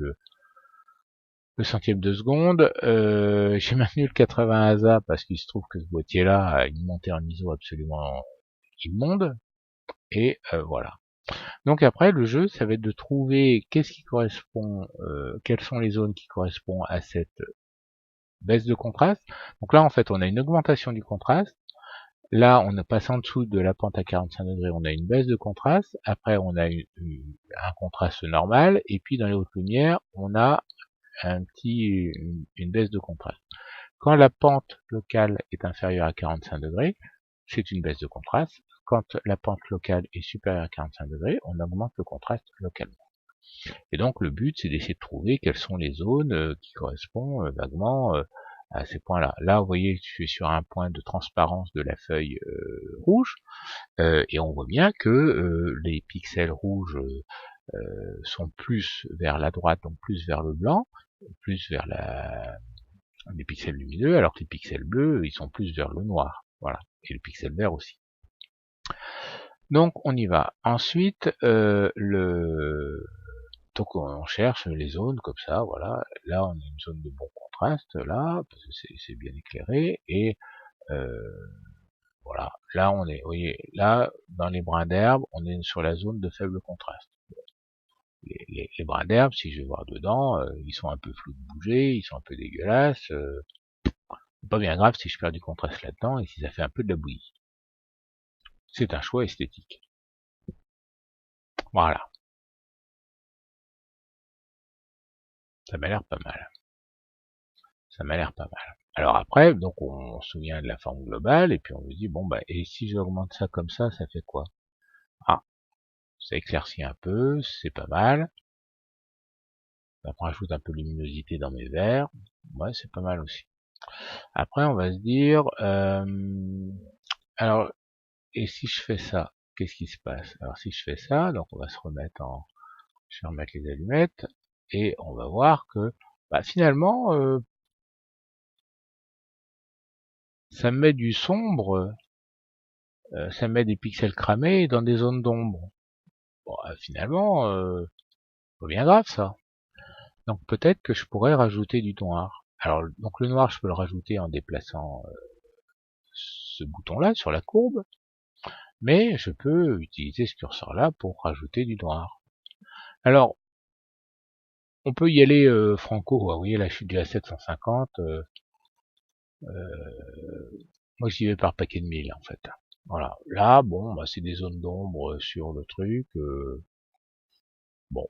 le centième de seconde. J'ai maintenu le 80 ASA parce qu'il se trouve que ce boîtier-là a une montée en ISO absolument immonde. Et voilà. Donc après, le jeu, ça va être de trouver qu'est-ce qui correspond, quelles sont les zones qui correspondent à cette baisse de contraste. Donc là, en fait, on a une augmentation du contraste. Là, on passe en dessous de la pente à 45 degrés, on a une baisse de contraste. Après, on a un contraste normal. Et puis, dans les hautes lumières, on a une baisse de contraste. Quand la pente locale est inférieure à 45 degrés, c'est une baisse de contraste. Quand la pente locale est supérieure à 45 degrés, on augmente le contraste localement. Et donc le but, c'est d'essayer de trouver quelles sont les zones qui correspondent vaguement à ces points-là. Là, vous voyez, je suis sur un point de transparence de la feuille rouge, et on voit bien que les pixels rouges sont plus vers la droite, donc plus vers le blanc, plus vers les pixels lumineux, alors que les pixels bleus, ils sont plus vers le noir. Voilà. Et le pixel vert aussi. Donc on y va. Ensuite, donc on cherche les zones comme ça, voilà. Là on a une zone de bon contraste, là, parce que c'est bien éclairé, et voilà. Là on est, vous voyez, là, dans les brins d'herbe, on est sur la zone de faible contraste. Les brins d'herbe, si je vais voir dedans, ils sont un peu flous de bouger, ils sont un peu dégueulasses, c'est pas bien grave si je perds du contraste là-dedans, et si ça fait un peu de la bouillie. C'est un choix esthétique. Voilà. Ça m'a l'air pas mal. Ça m'a l'air pas mal. Alors après, donc on se souvient de la forme globale, et puis on se dit, bon bah, et si j'augmente ça comme ça fait quoi? Ah, ça éclaircit un peu, c'est pas mal. Ça rajoute un peu de luminosité dans mes verres. Ouais, c'est pas mal aussi. Après, on va se dire, alors, et si je fais ça, qu'est-ce qui se passe? Alors si je fais ça, donc on va se remettre je vais remettre les allumettes, et on va voir que, bah, finalement, ça me met du sombre, ça me met des pixels cramés dans des zones d'ombre. Bon, finalement, pas bien grave ça. Donc peut-être que je pourrais rajouter du noir. Alors donc le noir, je peux le rajouter en déplaçant ce bouton-là sur la courbe, mais je peux utiliser ce curseur-là pour rajouter du noir. Alors on peut y aller franco. Vous voyez, là je suis déjà à 750. Moi j'y vais par paquet de 1000 en fait. Voilà. Là, bon, bah, c'est des zones d'ombre sur le truc. Bon,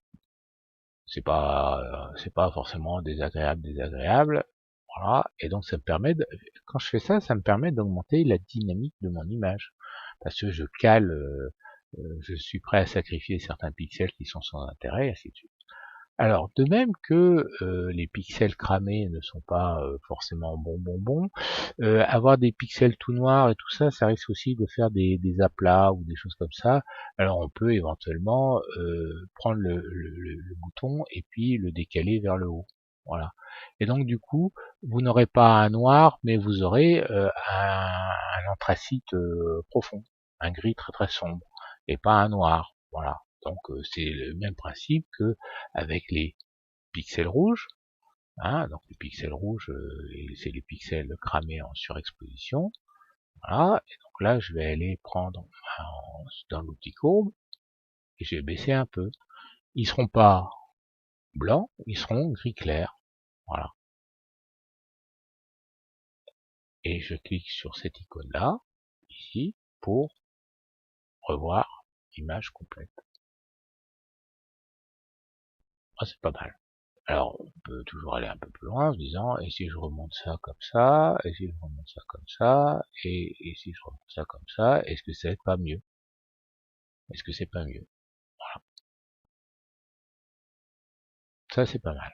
c'est pas forcément désagréable. Voilà. Et donc ça me permet quand je fais ça, ça me permet d'augmenter la dynamique de mon image. Parce que je cale, je suis prêt à sacrifier certains pixels qui sont sans intérêt, et ainsi de suite. Alors, de même que les pixels cramés ne sont pas forcément bons, avoir des pixels tout noirs et tout ça, ça risque aussi de faire des aplats ou des choses comme ça. Alors on peut éventuellement prendre le bouton et puis le décaler vers le haut. Voilà. Et donc du coup, vous n'aurez pas un noir, mais vous aurez un anthracite profond, un gris très très sombre, et pas un noir. Voilà. Donc c'est le même principe que avec les pixels rouges. Hein, donc les pixels rouges, c'est les pixels cramés en surexposition. Voilà. Et donc là, je vais aller prendre dans l'outil courbe et je vais baisser un peu. Ils seront pas blancs, ils seront gris clair. Voilà. Et je clique sur cette icône-là, ici, pour revoir l'image complète. Ah, c'est pas mal. Alors, on peut toujours aller un peu plus loin en se disant, et si je remonte ça comme ça, et si je remonte ça comme ça, et si je remonte ça comme ça, est-ce que c'est pas mieux? Est-ce que c'est pas mieux? Voilà. Ça, c'est pas mal.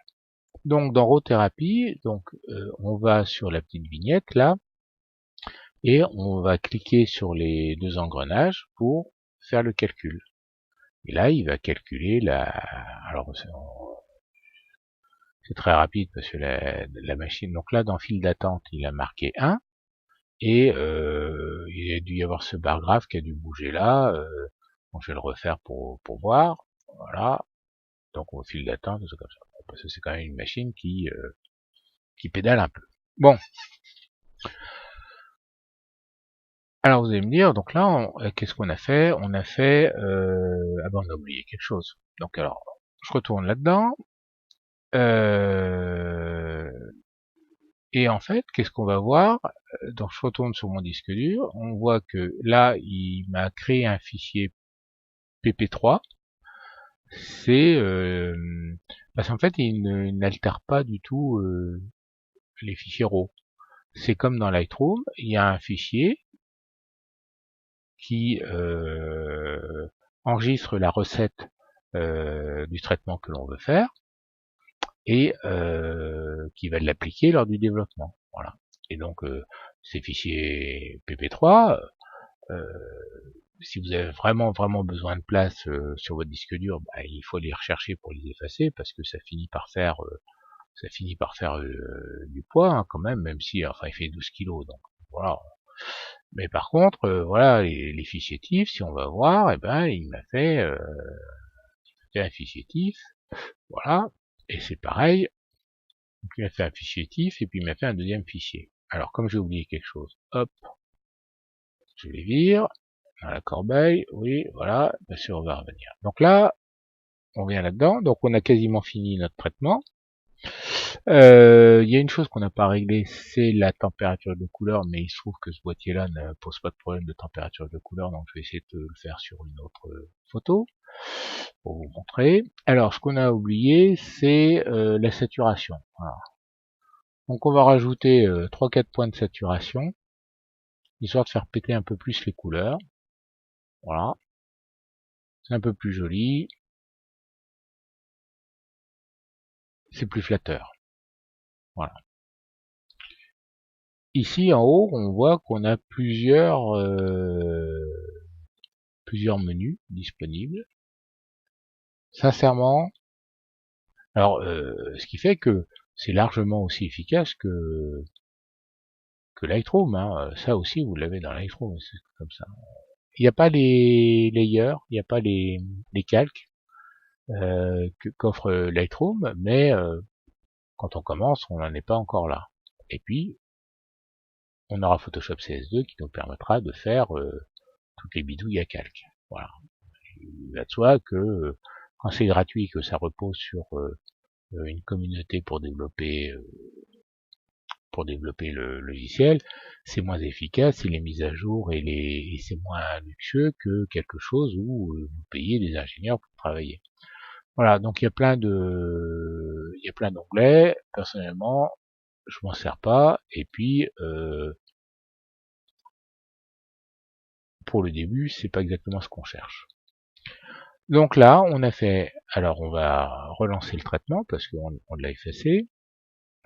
Donc, dans Rothérapie, donc, on va sur la petite vignette, là, et on va cliquer sur les deux engrenages pour faire le calcul. Et là, il va calculer alors, c'est très rapide parce que la machine, donc là, dans file d'attente, il a marqué 1, et il a dû y avoir ce bar graphe qui a dû bouger là. Bon, je vais le refaire pour voir. Voilà. Donc au fil d'attente, c'est comme ça. Parce que c'est quand même une machine qui pédale un peu. Bon. Alors vous allez me dire, donc là, qu'est-ce qu'on a fait? On a fait, ah ben on a oublié quelque chose. Donc alors, je retourne là-dedans, et en fait, qu'est-ce qu'on va voir? Donc je retourne sur mon disque dur, on voit que là, il m'a créé un fichier pp3. C'est parce qu'en fait, il n'altère pas du tout les fichiers RAW. C'est comme dans Lightroom, il y a un fichier qui enregistre la recette du traitement que l'on veut faire et qui va l'appliquer lors du développement. Voilà. Et donc ces fichiers pp3, euh, si vous avez vraiment besoin de place sur votre disque dur, bah, il faut les rechercher pour les effacer parce que ça finit par faire du poids hein, quand même si enfin il fait 12 kilos donc voilà. Mais par contre voilà les fichiers TIFF, si on va voir, et ben il m'a fait un fichier TIFF, voilà, et c'est pareil, il m'a fait un fichier TIFF et puis il m'a fait un deuxième fichier. Alors comme j'ai oublié quelque chose, hop, je les vire dans la corbeille, oui, voilà, bien sûr on va revenir. Donc là, on vient là-dedans, donc on a quasiment fini notre traitement. Il y a une chose qu'on n'a pas réglée, c'est la température de couleur, mais il se trouve que ce boîtier-là ne pose pas de problème de température de couleur, donc je vais essayer de le faire sur une autre photo pour vous montrer. Alors, ce qu'on a oublié, c'est la saturation. Voilà. Donc, on va rajouter 3-4 points de saturation, histoire de faire péter un peu plus les couleurs. Voilà, c'est un peu plus joli, c'est plus flatteur. Voilà. Ici en haut, on voit qu'on a plusieurs menus disponibles. Sincèrement, alors ce qui fait que c'est largement aussi efficace que Lightroom. Hein. Ça aussi, vous l'avez dans Lightroom, c'est comme ça. Il n'y a pas les layers, il n'y a pas les calques qu'offre Lightroom, mais quand on commence, on n'en est pas encore là. Et puis, on aura Photoshop CS2 qui nous permettra de faire toutes les bidouilles à calque. Voilà. Il va de soi que quand c'est gratuit, que ça repose sur une communauté pour développer le logiciel, c'est moins efficace, il est mis à jour et c'est moins luxueux que quelque chose où vous payez des ingénieurs pour travailler. Voilà, donc il y a plein d'onglets. Personnellement, je m'en sers pas. Et puis, pour le début, c'est pas exactement ce qu'on cherche. Donc là, on a fait. Alors, on va relancer le traitement parce qu'on l'a effacé.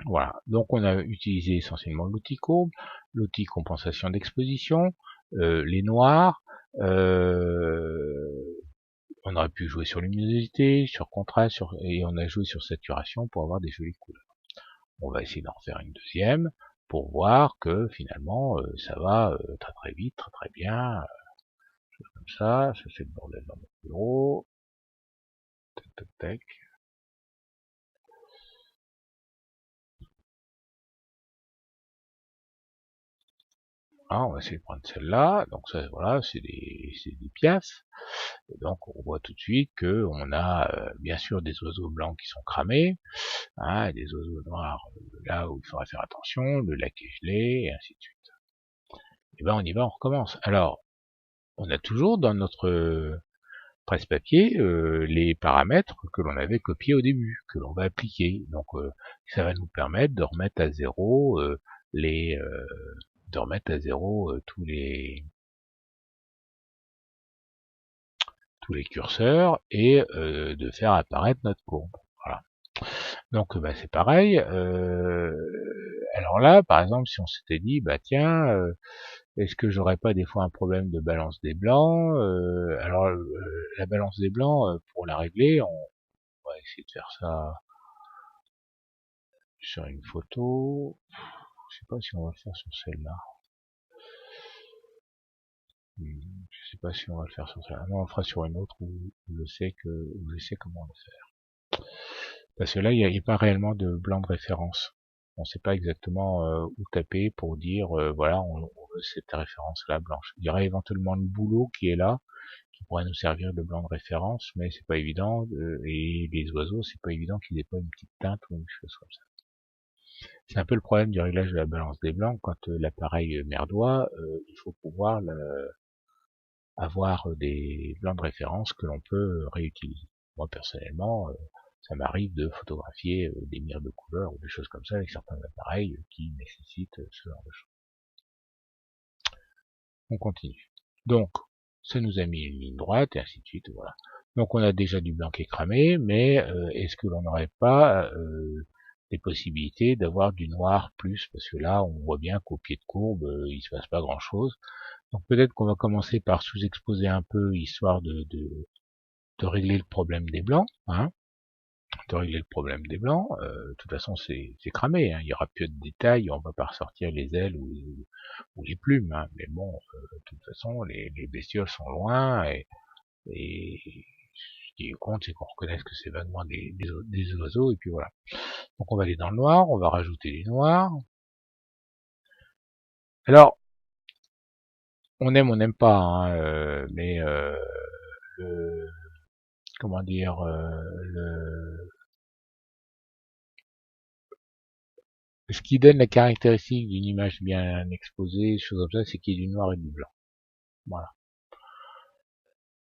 Voilà, donc on a utilisé essentiellement l'outil courbe, l'outil compensation d'exposition, les noirs, on aurait pu jouer sur luminosité, sur contraste, et on a joué sur saturation pour avoir des jolies couleurs. On va essayer d'en refaire une deuxième pour voir que finalement ça va très vite, très bien, comme ça c'est le bordel dans mon bureau, tac tac tac. Ah, on va essayer de prendre celle-là. Donc ça, voilà, c'est des pièces. Et donc on voit tout de suite que on a bien sûr des oiseaux blancs qui sont cramés, hein, et des oiseaux noirs là où il faudra faire attention, le lac est gelé, et ainsi de suite. Et ben on y va, on recommence. Alors, on a toujours dans notre presse-papier les paramètres que l'on avait copiés au début, que l'on va appliquer. Donc ça va nous permettre de remettre à zéro les de remettre à zéro tous les curseurs et de faire apparaître notre courbe. Voilà. Donc bah, c'est pareil. Alors là, par exemple, si on s'était dit, bah tiens, est-ce que j'aurais pas des fois un problème de balance des blancs Alors la balance des blancs, pour la régler, on va essayer de faire ça sur une photo. Je sais pas si on va le faire sur celle-là. Je sais pas si on va le faire sur celle-là. Non, on le fera sur une autre où je sais comment le faire. Parce que là, il n'y a pas réellement de blanc de référence. On ne sait pas exactement où taper pour dire voilà, on veut cette référence-là blanche. Il y aurait éventuellement le boulot qui est là, qui pourrait nous servir de blanc de référence, mais c'est pas évident, et les oiseaux, c'est pas évident qu'ils aient pas une petite teinte ou une chose comme ça. C'est un peu le problème du réglage de la balance des blancs, quand l'appareil merdoit, il faut pouvoir avoir des blancs de référence que l'on peut réutiliser. Moi personnellement, ça m'arrive de photographier des mires de couleurs ou des choses comme ça avec certains appareils qui nécessitent ce genre de choses. On continue. Donc, ça nous a mis une ligne droite et ainsi de suite, voilà. Donc on a déjà du blanc qui est cramé, mais est-ce que l'on n'aurait pas des possibilités d'avoir du noir plus, parce que là on voit bien qu'au pied de courbe il se passe pas grand chose. Donc peut-être qu'on va commencer par sous-exposer un peu, histoire de régler le problème des blancs, hein, de régler le problème des blancs. De toute façon c'est cramé, hein. Il y aura plus de détails, on va pas ressortir les ailes ou les plumes, hein. Mais bon, de toute façon les bestioles sont loin, et ce qui compte c'est qu'on reconnaisse que c'est vaguement des oiseaux, et puis voilà. Donc on va aller dans le noir, on va rajouter du noir. Alors, on n'aime pas, hein, mais le, comment dire, ce qui donne la caractéristique d'une image bien exposée, choses comme ça, c'est qu'il y ait du noir et du blanc. Voilà.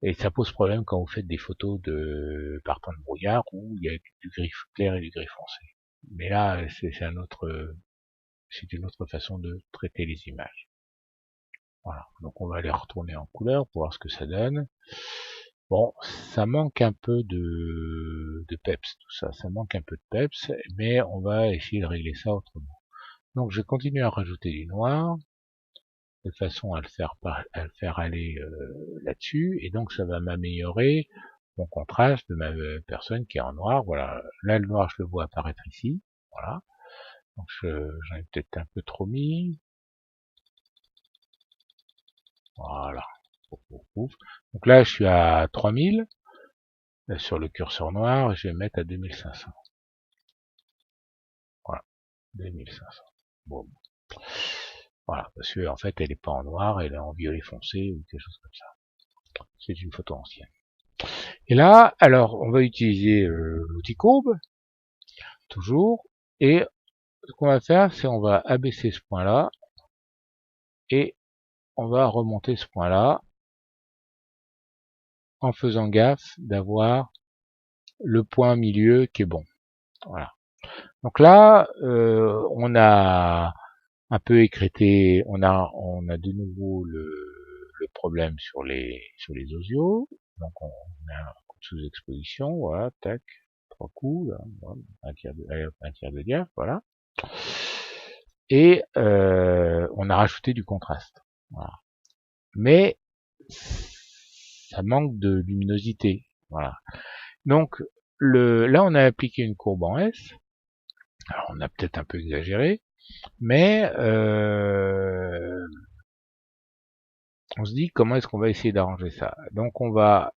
Et ça pose problème quand vous faites des photos de partant de brouillard où il y a du gris clair et du gris foncé. Mais là, c'est une autre façon de traiter les images. Voilà. Donc on va les retourner en couleur pour voir ce que ça donne. Bon, ça manque un peu de peps, tout ça. Ça manque un peu de peps, mais on va essayer de régler ça autrement. Donc je continue à rajouter du noir, de façon à le faire aller là-dessus, et donc ça va m'améliorer mon contraste de ma personne qui est en noir. Voilà, là le noir je le vois apparaître ici, voilà. Donc j'en ai peut-être un peu trop mis, voilà. Donc là je suis à 3000 sur le curseur noir, et je vais mettre à 2500. Voilà, 2500. Bon, voilà, parce que en fait elle est pas en noir, elle est en violet foncé ou quelque chose comme ça. C'est une photo ancienne. Et là, alors, on va utiliser l'outil courbe, toujours, et ce qu'on va faire, c'est on va abaisser ce point-là, et on va remonter ce point-là, en faisant gaffe d'avoir le point milieu qui est bon. Voilà. Donc là, on a un peu écrété, on a de nouveau le problème sur les osios. Donc on a un coup de sous-exposition, voilà, tac, 3 coups, là, voilà, un tiers de diaph, voilà. Et on a rajouté du contraste. Voilà. Mais ça manque de luminosité. Voilà. Donc là on a appliqué une courbe en S. Alors on a peut-être un peu exagéré, mais on se dit comment est-ce qu'on va essayer d'arranger ça. Donc on va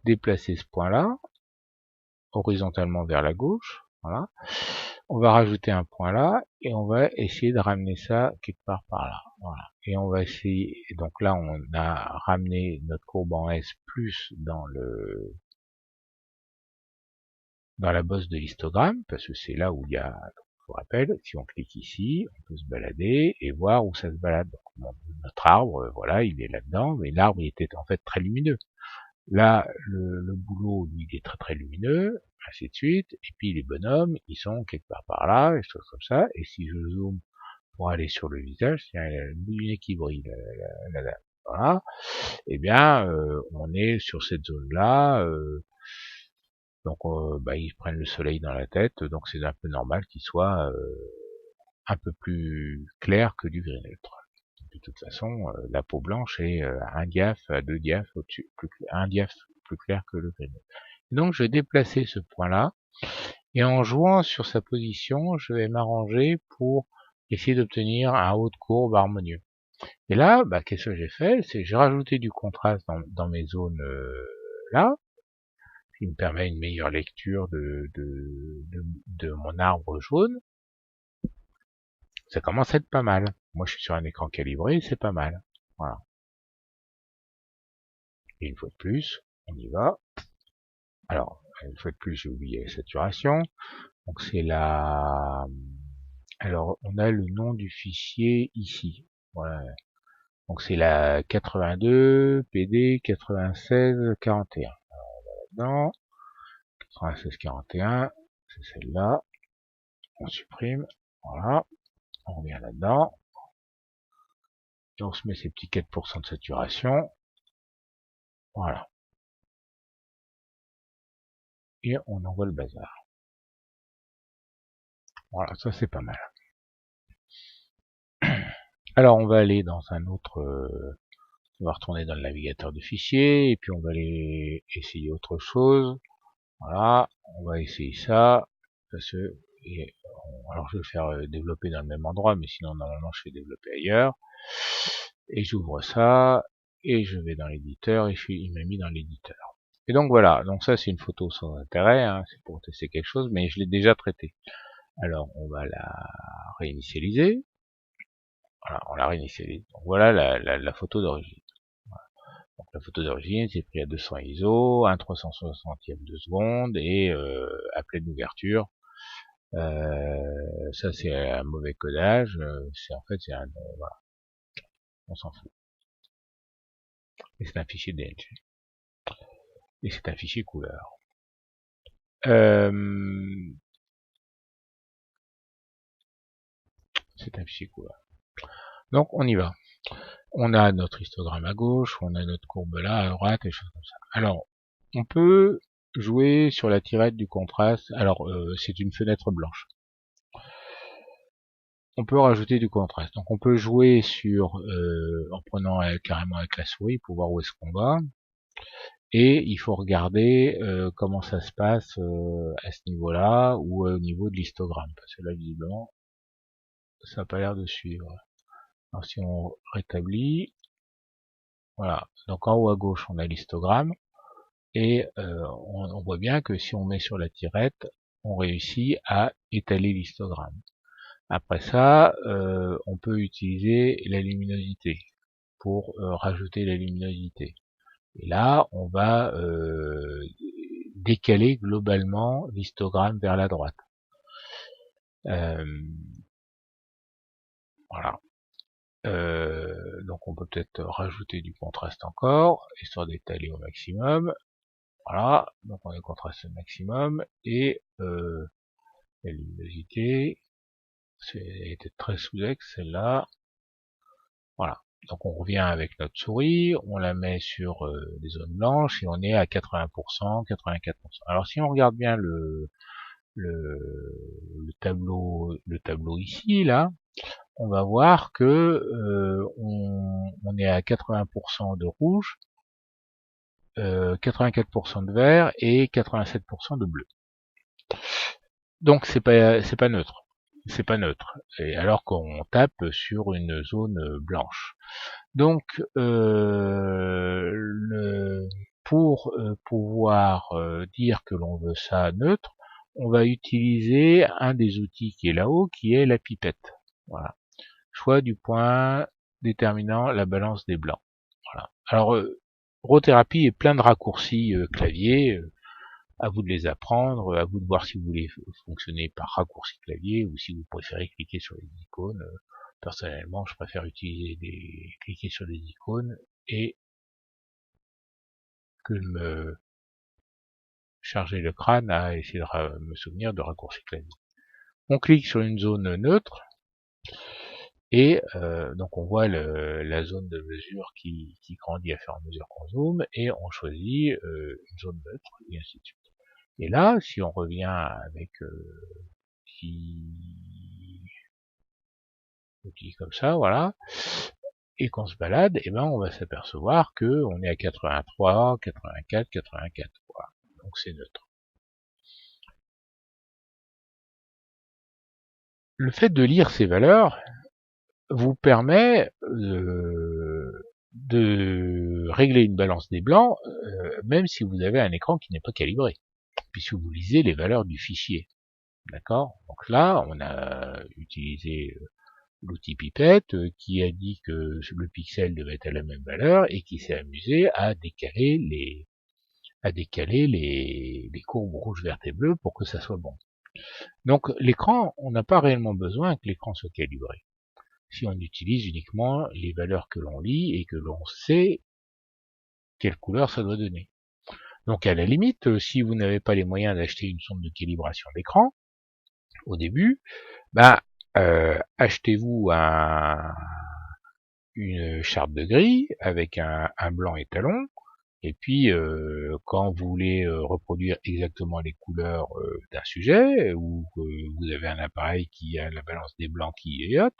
déplacer ce point-là horizontalement vers la gauche. Voilà. On va rajouter un point là et on va essayer de ramener ça quelque part par là. Voilà. Et on va essayer. Donc là, on a ramené notre courbe en S plus dans la bosse de l'histogramme, parce que c'est là où il y a, je vous rappelle, si on clique ici, on peut se balader et voir où ça se balade. Donc, notre arbre, voilà, il est là-dedans, mais l'arbre il était en fait très lumineux. Là, le boulot, lui, il est très très lumineux, ainsi de suite, et puis les bonhommes, ils sont quelque part par là, et choses comme ça, et si je zoome pour aller sur le visage, c'est un boulinet qui brille, voilà, et bien, on est sur cette zone-là, donc ils prennent le soleil dans la tête, donc c'est un peu normal qu'il soit un peu plus clair que du gris neutre. De toute façon, la peau blanche est un diaph à 2 diaphs au-dessus, un diaph plus clair que le gris neutre. Donc je vais déplacer ce point-là, et en jouant sur sa position, je vais m'arranger pour essayer d'obtenir un haut de courbe harmonieux. Et là, qu'est-ce que j'ai fait? C'est que j'ai rajouté du contraste dans mes zones là, qui me permet une meilleure lecture de mon arbre jaune. Ça commence à être pas mal. Moi, je suis sur un écran calibré, c'est pas mal. Voilà. Et une fois de plus, on y va. Alors, une fois de plus, j'ai oublié la saturation. Donc c'est la... Alors, on a le nom du fichier ici. Voilà. Donc c'est la 82 PD 96 41. Non, 96 41, c'est celle-là. On supprime. Voilà. On revient là-dedans. Et on se met ces petits 4% de saturation. Voilà. Et on envoie le bazar. Voilà, ça c'est pas mal. Alors on va aller dans un autre... on va retourner dans le navigateur de fichiers. Et puis on va aller essayer autre chose. Voilà. On va essayer ça. Parce que... alors je vais le faire développer dans le même endroit. Mais sinon normalement je fais développer ailleurs. Et j'ouvre ça. Et je vais dans l'éditeur. Et il m'a mis dans l'éditeur. Et donc voilà, donc ça c'est une photo sans intérêt, hein, c'est pour tester quelque chose, mais je l'ai déjà traité. Alors on va la réinitialiser. Voilà, on la réinitialise. Donc voilà la photo d'origine. Voilà. Donc la photo d'origine, c'est pris à 200 ISO, 1 360e de seconde et à pleine ouverture. Ça c'est un mauvais codage. C'est en fait c'est un voilà, on s'en fout. Et c'est un fichier DNG. Et c'est un fichier couleur. C'est un fichier couleur. Donc on y va. On a notre histogramme à gauche, on a notre courbe là à droite, et choses comme ça. Alors, on peut jouer sur la tirette du contraste. Alors, c'est une fenêtre blanche. On peut rajouter du contraste. Donc, on peut jouer sur, en prenant carrément avec la souris pour voir où est-ce qu'on va. Et il faut regarder comment ça se passe à ce niveau-là ou au niveau de l'histogramme. Parce que là, visiblement, ça n'a pas l'air de suivre. Alors, si on rétablit, voilà. Donc, en haut à gauche, on a l'histogramme. Et on voit bien que si on met sur la tirette, on réussit à étaler l'histogramme. Après ça, on peut utiliser la luminosité pour rajouter la luminosité. Et là, on va décaler globalement l'histogramme vers la droite. Voilà. Donc on peut peut-être rajouter du contraste encore, histoire d'étaler au maximum. Voilà, donc on a le contraste au maximum, et la luminosité, était très sous-ex, celle-là. Voilà. Donc on revient avec notre souris, on la met sur des zones blanches, et on est à 80%, 84%. Alors si on regarde bien le tableau ici, là, on va voir que on est à 80% de rouge, 84% de vert et 87% de bleu. Donc c'est pas neutre. C'est pas neutre. Et alors qu'on tape sur une zone blanche. Donc pour pouvoir dire que l'on veut ça neutre, on va utiliser un des outils qui est là-haut, qui est la pipette. Voilà. Choix du point déterminant la balance des blancs. Voilà. Alors Rothérapie est plein de raccourcis clavier. À vous de les apprendre, à vous de voir si vous voulez fonctionner par raccourci clavier ou si vous préférez cliquer sur les icônes. Personnellement, je préfère utiliser cliquer sur des icônes et que de me charger le crâne à essayer de me souvenir de raccourci clavier. On clique sur une zone neutre et donc on voit la zone de mesure qui grandit à fur et à mesure qu'on zoome et on choisit une zone neutre et ainsi de suite. Et là, si on revient avec outil comme ça, voilà, et qu'on se balade, et ben on va s'apercevoir que on est à 83, 84, 84, voilà. Donc c'est neutre. Le fait de lire ces valeurs vous permet de régler une balance des blancs, même si vous avez un écran qui n'est pas calibré, puisque vous lisez les valeurs du fichier. D'accord? Donc là, on a utilisé l'outil pipette qui a dit que le pixel devait être à la même valeur et qui s'est amusé à décaler les courbes rouges, vertes et bleues pour que ça soit bon. Donc l'écran, on n'a pas réellement besoin que l'écran soit calibré. Si on utilise uniquement les valeurs que l'on lit et que l'on sait quelle couleur ça doit donner. Donc à la limite, si vous n'avez pas les moyens d'acheter une sonde de calibration d'écran, au début, achetez-vous une charte de grille avec un blanc étalon, et puis quand vous voulez reproduire exactement les couleurs d'un sujet, ou que vous avez un appareil qui a la balance des blancs qui est haute,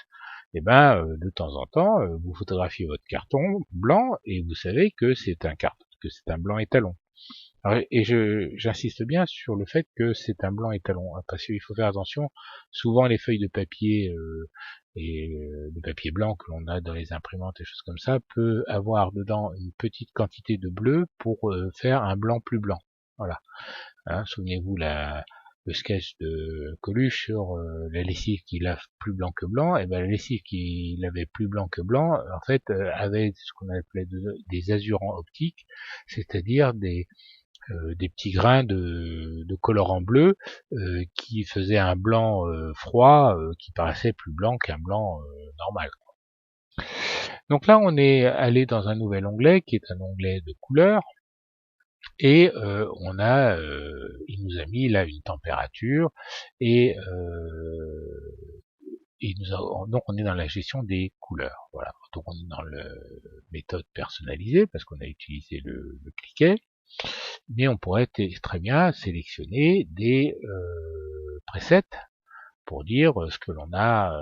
et de temps en temps, vous photographiez votre carton blanc et vous savez que c'est un blanc étalon. Alors, et j'insiste bien sur le fait que c'est un blanc étalon, hein, parce qu'il faut faire attention. Souvent, les feuilles de papier et le papier blanc que l'on a dans les imprimantes et choses comme ça peut avoir dedans une petite quantité de bleu pour faire un blanc plus blanc. Voilà. Hein, souvenez-vous le sketch de Coluche sur la lessive qui lave plus blanc que blanc. Et ben la lessive qui lavait plus blanc que blanc, en fait, avait ce qu'on appelait des azurants optiques, c'est-à-dire des petits grains de colorant bleu qui faisaient un blanc froid qui paraissait plus blanc qu'un blanc normal. Donc là, on est allé dans un nouvel onglet qui est un onglet de couleurs et il nous a mis là une température et donc on est dans la gestion des couleurs. Voilà. Donc on est dans la méthode personnalisée parce qu'on a utilisé le cliquet. Mais on pourrait très bien sélectionner des presets pour dire ce que l'on a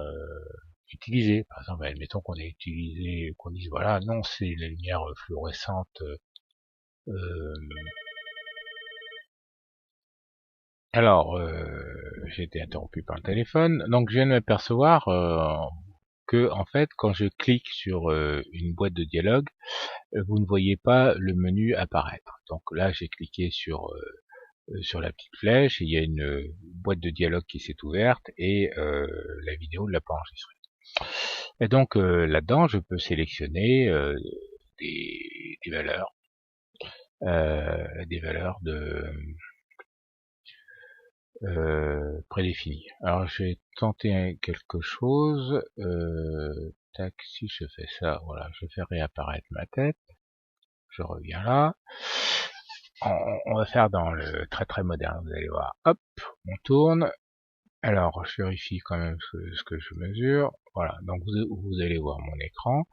utilisé. Par exemple, admettons qu'on ait utilisé, qu'on dise voilà, non, c'est la lumière fluorescente. Alors, j'ai été interrompu par le téléphone. Donc, je viens de m'apercevoir que, en fait, quand je clique sur une boîte de dialogue, vous ne voyez pas le menu apparaître. Donc là, j'ai cliqué sur la petite flèche, et il y a une boîte de dialogue qui s'est ouverte et la vidéo ne l'a pas enregistrée. Et donc là-dedans, je peux sélectionner des valeurs, de prédéfinies. Alors je vais tenter quelque chose. Tac, si je fais ça, voilà, je fais réapparaître ma tête. Je reviens là. On va faire dans le très très moderne, vous allez voir. Hop, on tourne. Alors, je vérifie quand même ce que je mesure. Voilà, donc vous allez voir mon écran.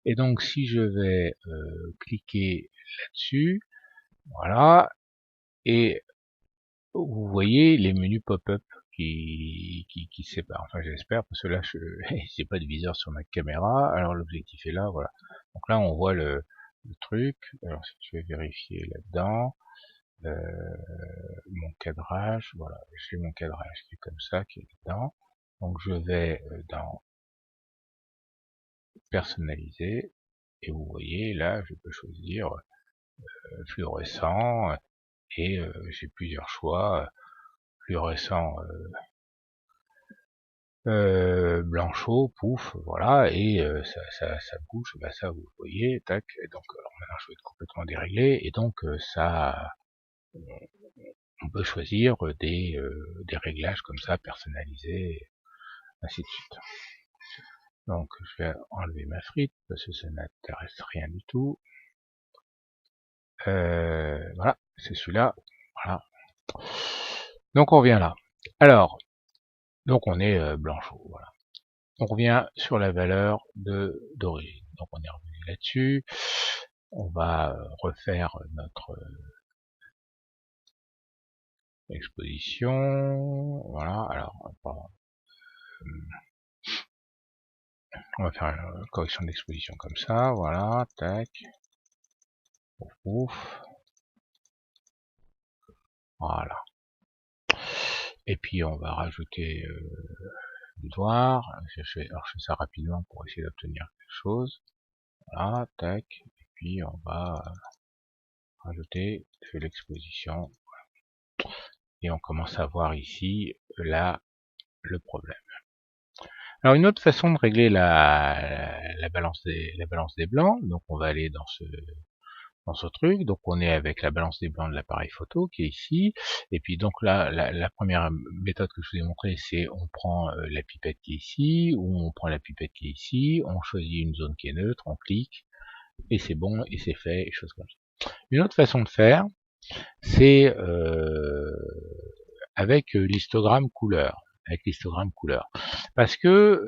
Et donc, si je vais cliquer là-dessus, voilà, et vous voyez les menus pop-up qui se séparent. Enfin, j'espère, parce que là, je j'ai pas de viseur sur ma caméra. Alors, l'objectif est là, voilà. Donc là, on voit le truc. Alors, si je vais vérifier là-dedans, mon cadrage, voilà, j'ai mon cadrage qui est comme ça, qui est dedans. Donc je vais dans personnaliser, et vous voyez là, je peux choisir fluorescent, et j'ai plusieurs choix, fluorescent blanc chaud, pouf, voilà, et ça bouge, ça vous voyez, tac, et donc alors maintenant je vais être complètement déréglé, et donc ça, on peut choisir des réglages comme ça, personnalisés, ainsi de suite. Donc je vais enlever ma frite parce que ça n'intéresse rien du tout. Voilà, c'est celui-là. Voilà. Donc on revient là. Alors, donc on est blanc chaud. Voilà. On revient sur la valeur d'origine. Donc on est revenu là-dessus. On va refaire notre exposition. Voilà. Alors, on va faire une correction d'exposition comme ça. Voilà. Tac. Ouf. Voilà. Et puis on va rajouter du noir. Je fais ça rapidement pour essayer d'obtenir quelque chose. Voilà, tac. Et puis on va rajouter de l'exposition. Et on commence à voir ici là le problème. Alors une autre façon de régler la balance des blancs, donc on va aller dans ce truc, donc on est avec la balance des blancs de l'appareil photo qui est ici, et puis donc là la première méthode que je vous ai montré, c'est on prend la pipette qui est ici, ou on prend la pipette qui est ici, on choisit une zone qui est neutre, on clique, et c'est bon, et c'est fait, et choses comme ça. Une autre façon de faire, c'est avec l'histogramme couleur. Avec l'histogramme couleur. Parce que,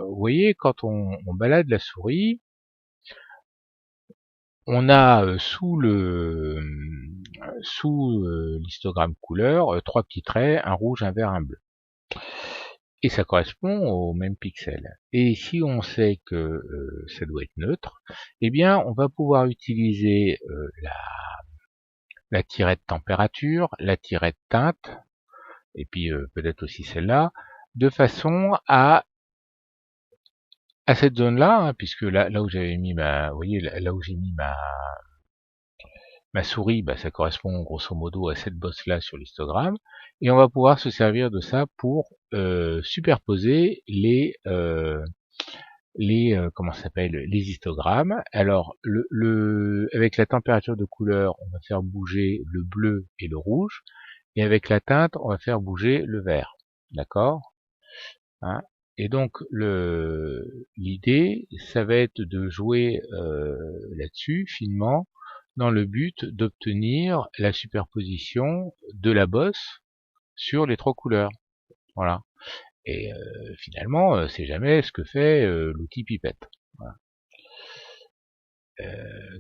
vous voyez, quand on balade la souris, on a sous l'histogramme couleur, trois petits traits, un rouge, un vert, un bleu. Et ça correspond au même pixel. Et si on sait que ça doit être neutre, eh bien on va pouvoir utiliser la tirette température, la tirette teinte, et puis peut-être aussi celle-là, de façon à cette zone-là, hein, puisque là où j'avais mis vous voyez, là où j'ai mis ma souris, bah, ça correspond grosso modo à cette bosse-là sur l'histogramme, et on va pouvoir se servir de ça pour superposer comment ça s'appelle, les histogrammes. Alors avec la température de couleur, on va faire bouger le bleu et le rouge, et avec la teinte, on va faire bouger le vert. D'accord, hein. Et donc l'idée, ça va être de jouer là-dessus finement, dans le but d'obtenir la superposition de la bosse sur les trois couleurs. Voilà. Et finalement, c'est jamais ce que fait l'outil pipette. Voilà.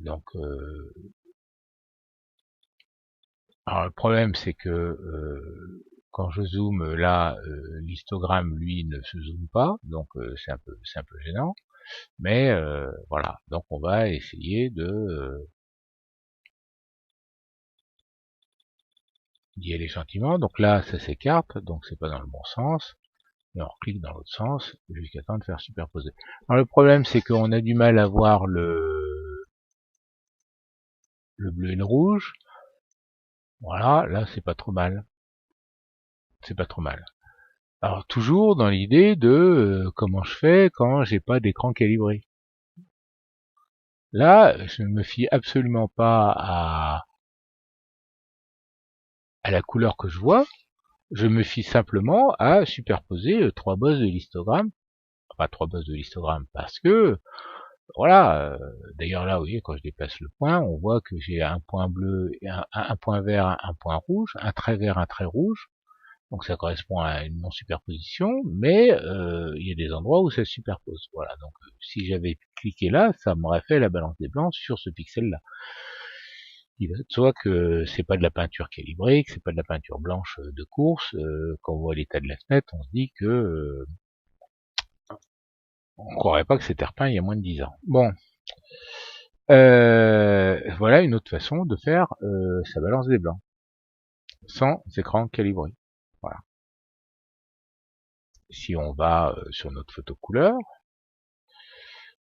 Donc, alors le problème, c'est que quand je zoome là, l'histogramme lui ne se zoome pas, donc c'est un peu gênant. Mais voilà, donc on va essayer d'y aller gentiment. Donc là, ça s'écarte, donc c'est pas dans le bon sens. Et on clique dans l'autre sens jusqu'à temps de faire superposer. Alors le problème, c'est qu'on a du mal à voir le bleu et le rouge. Voilà, là c'est pas trop mal. C'est pas trop mal. Alors toujours dans l'idée de comment je fais quand j'ai pas d'écran calibré. Là, je ne me fie absolument pas à la couleur que je vois. Je me fie simplement à superposer trois bosses de l'histogramme. Enfin, trois bosses de l'histogramme parce que, voilà, d'ailleurs là, vous voyez, quand je déplace le point, on voit que j'ai un point bleu, un point vert, un point rouge, un trait vert, un trait rouge. Donc ça correspond à une non-superposition, mais il y a des endroits où ça se superpose. Voilà, donc si j'avais cliqué là, ça m'aurait fait la balance des blancs sur ce pixel-là. Il va de soi que c'est pas de la peinture calibrée, que c'est pas de la peinture blanche de course. Quand on voit l'état de la fenêtre, on se dit que on croirait pas que c'était repeint il y a moins de 10 ans. Bon, voilà une autre façon de faire sa balance des blancs sans écran calibré. Voilà. Si on va sur notre photo couleur,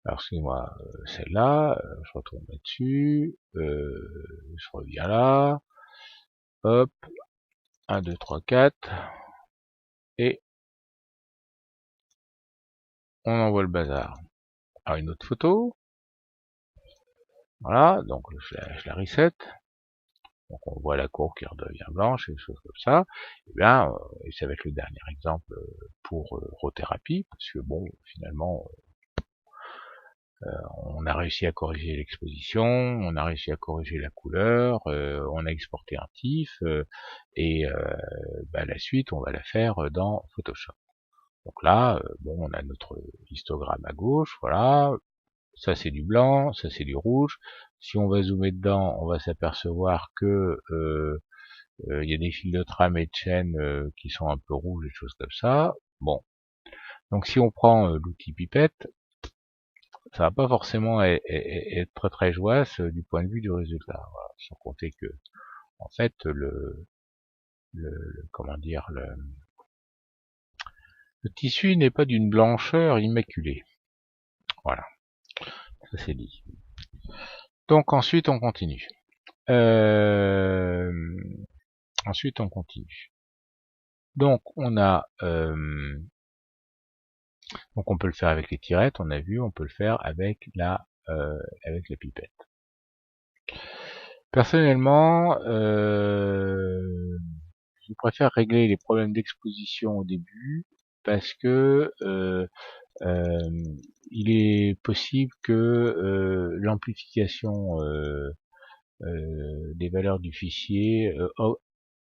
alors excusez-moi, celle-là, je retourne là-dessus, je reviens là, hop, 1, 2, 3, 4, et on envoie le bazar. Alors une autre photo, voilà, donc je la reset, donc on voit la courbe qui redevient blanche et des choses comme ça. Et bien, et ça va être le dernier exemple pour Rothérapie, parce que bon, finalement, on a réussi à corriger l'exposition, on a réussi à corriger la couleur, on a exporté un TIFF, et la suite, on va la faire dans Photoshop. Donc là, bon, on a notre histogramme à gauche, voilà, ça c'est du blanc, ça c'est du rouge. Si on va zoomer dedans, on va s'apercevoir que il y a des fils de trame et de chaîne qui sont un peu rouges, des choses comme ça. Bon, donc si on prend l'outil pipette, ça va pas forcément être très très joyeux du point de vue du résultat. Voilà. Sans compter que, en fait, comment dire, le tissu n'est pas d'une blancheur immaculée. Voilà, ça c'est dit. Donc ensuite on continue. Ensuite on continue. Donc on a Donc on peut le faire avec les tirettes, on a vu, on peut le faire avec la pipette. Personnellement, je préfère régler les problèmes d'exposition au début parce que il est possible que l'amplification des valeurs du fichier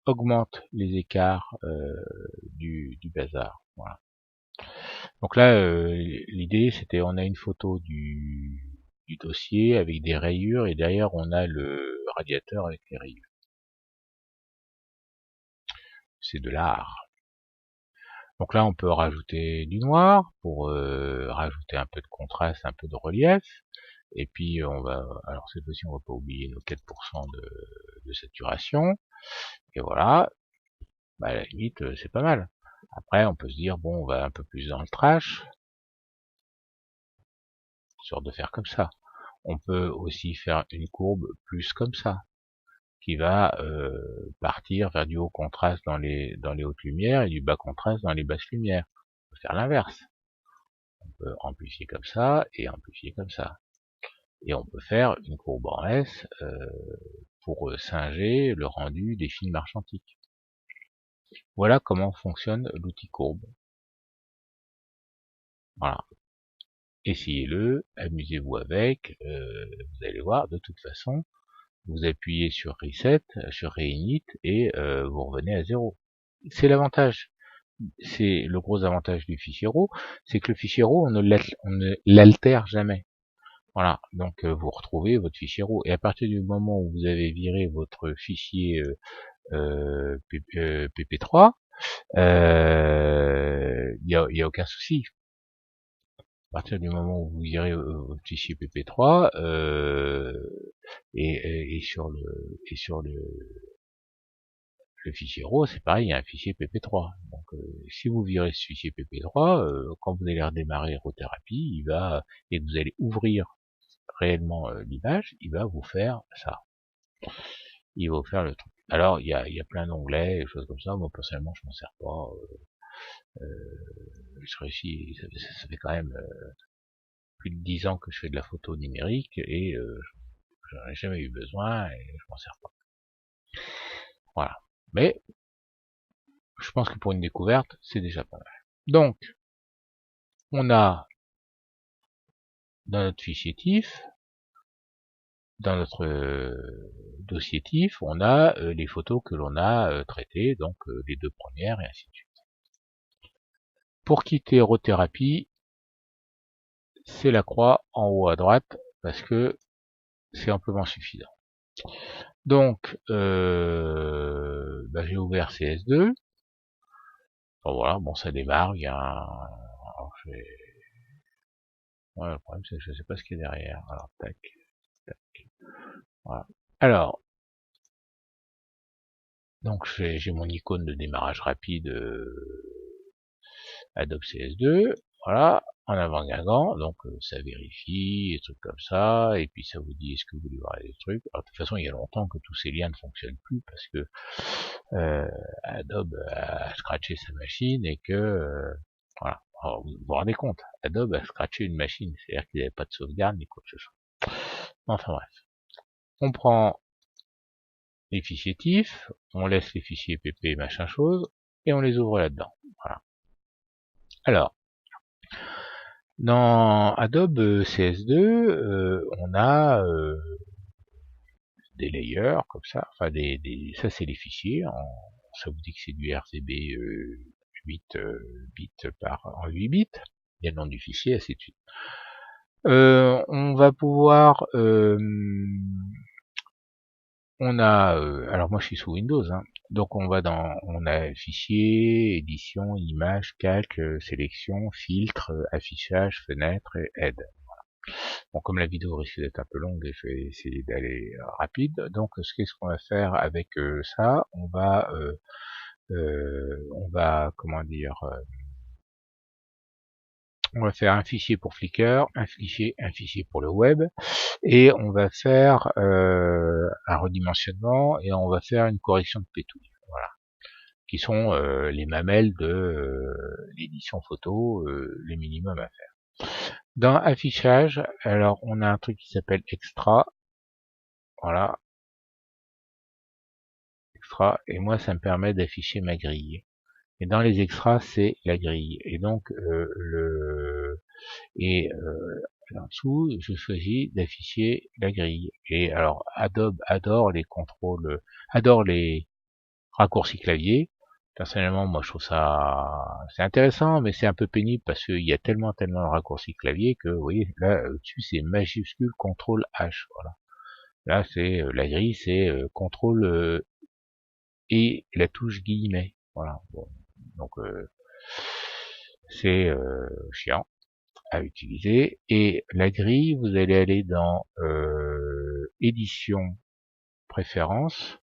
augmente les écarts du bazar. Voilà. Donc là, l'idée c'était on a une photo du dossier avec des rayures et derrière on a le radiateur avec les rayures. C'est de l'art. Donc là on peut rajouter du noir pour rajouter un peu de contraste, un peu de relief. Et puis on va, alors cette fois-ci on va pas oublier nos 4% de saturation. Et voilà, bah, à la limite c'est pas mal. Après on peut se dire bon on va un peu plus dans le trash, sur de faire comme ça. On peut aussi faire une courbe plus comme ça, qui va partir vers du haut contraste dans les hautes lumières et du bas contraste dans les basses lumières. On peut faire l'inverse. On peut amplifier comme ça et amplifier comme ça. Et on peut faire une courbe en S pour singer le rendu des films argentiques. Voilà comment fonctionne l'outil courbe. Voilà. Essayez-le, amusez-vous avec, vous allez voir, de toute façon, vous appuyez sur Reset, sur Reinit, et vous revenez à 0. C'est l'avantage, c'est le gros avantage du fichier RAW, c'est que le fichier RAW, on ne l'altère jamais. Voilà, donc vous retrouvez votre fichier RAW, et à partir du moment où vous avez viré votre fichier PP3, y a aucun souci. À partir du moment où vous virez votre fichier PP3 et sur le fichier RAW, c'est pareil, il y a un fichier PP3. Donc si vous virez ce fichier PP3, quand vous allez redémarrer RAWthérapie, et que vous allez ouvrir réellement l'image, il va vous faire ça. Il va vous faire le truc. Alors il y a plein d'onglets, des choses comme ça. Moi personnellement, je m'en sers pas. Je réussis, ça fait quand même plus de 10 ans que je fais de la photo numérique et j'en ai jamais eu besoin et je m'en sers pas. Voilà. Mais je pense que pour une découverte, c'est déjà pas mal. Donc, on a dans notre fichier TIFF, dans notre dossier TIFF, on a les photos que l'on a traitées, donc les deux premières et ainsi de suite. Pour quitter RAWthérapie, c'est la croix en haut à droite parce que c'est amplement suffisant. Donc, j'ai ouvert CS2. Bon, voilà, bon, ça démarre. Il y a un... Alors, ouais, le problème, c'est que je sais pas ce qu'il y a derrière. Alors, tac, tac. Voilà. Alors, donc j'ai mon icône de démarrage rapide Adobe CS2. Voilà, en avant Guingamp, donc ça vérifie, des trucs comme ça, et puis ça vous dit est-ce que vous voulez voir des trucs. Alors, de toute façon, il y a longtemps que tous ces liens ne fonctionnent plus parce que Adobe a scratché sa machine et que voilà. Alors, vous vous rendez compte, Adobe a scratché une machine, c'est-à-dire qu'il n'y avait pas de sauvegarde ni quoi que ce soit. Enfin bref. On prend les fichiers TIFF, on laisse les fichiers PP machin chose, et on les ouvre là-dedans. Voilà. Alors, dans Adobe CS2, on a des layers comme ça, enfin ça c'est les fichiers, ça vous dit que c'est du RGB 8 bits en 8 bits, il y a le nom du fichier, ainsi de suite. On va pouvoir on a alors moi je suis sous Windows, hein, donc on a fichier, édition, image, calque, sélection, filtre, affichage, fenêtre et aide. Bon, comme la vidéo risque d'être un peu longue, je vais essayer d'aller rapide. Donc qu'est-ce qu'on va faire avec ça? On va comment dire, on va faire un fichier pour Flickr, un fichier pour le web, et on va faire un redimensionnement et on va faire une correction de pétouille. Voilà. qui sont les mamelles de l'édition photo, les minimums à faire. Dans affichage, alors on a un truc qui s'appelle extra, voilà, extra, et moi ça me permet d'afficher ma grille. Et dans les extras, c'est la grille. Et donc en dessous, je choisis d'afficher la grille. Et alors Adobe adore les contrôles, adore les raccourcis clavier. Personnellement, moi je trouve ça c'est intéressant, mais c'est un peu pénible parce qu'il y a tellement de raccourcis clavier que vous voyez là au-dessus c'est majuscule CTRL H. Voilà. Là c'est la grille, c'est CTRL et la touche guillemets. Voilà. Bon. Donc c'est chiant à utiliser. Et la grille, vous allez aller dans édition, préférences,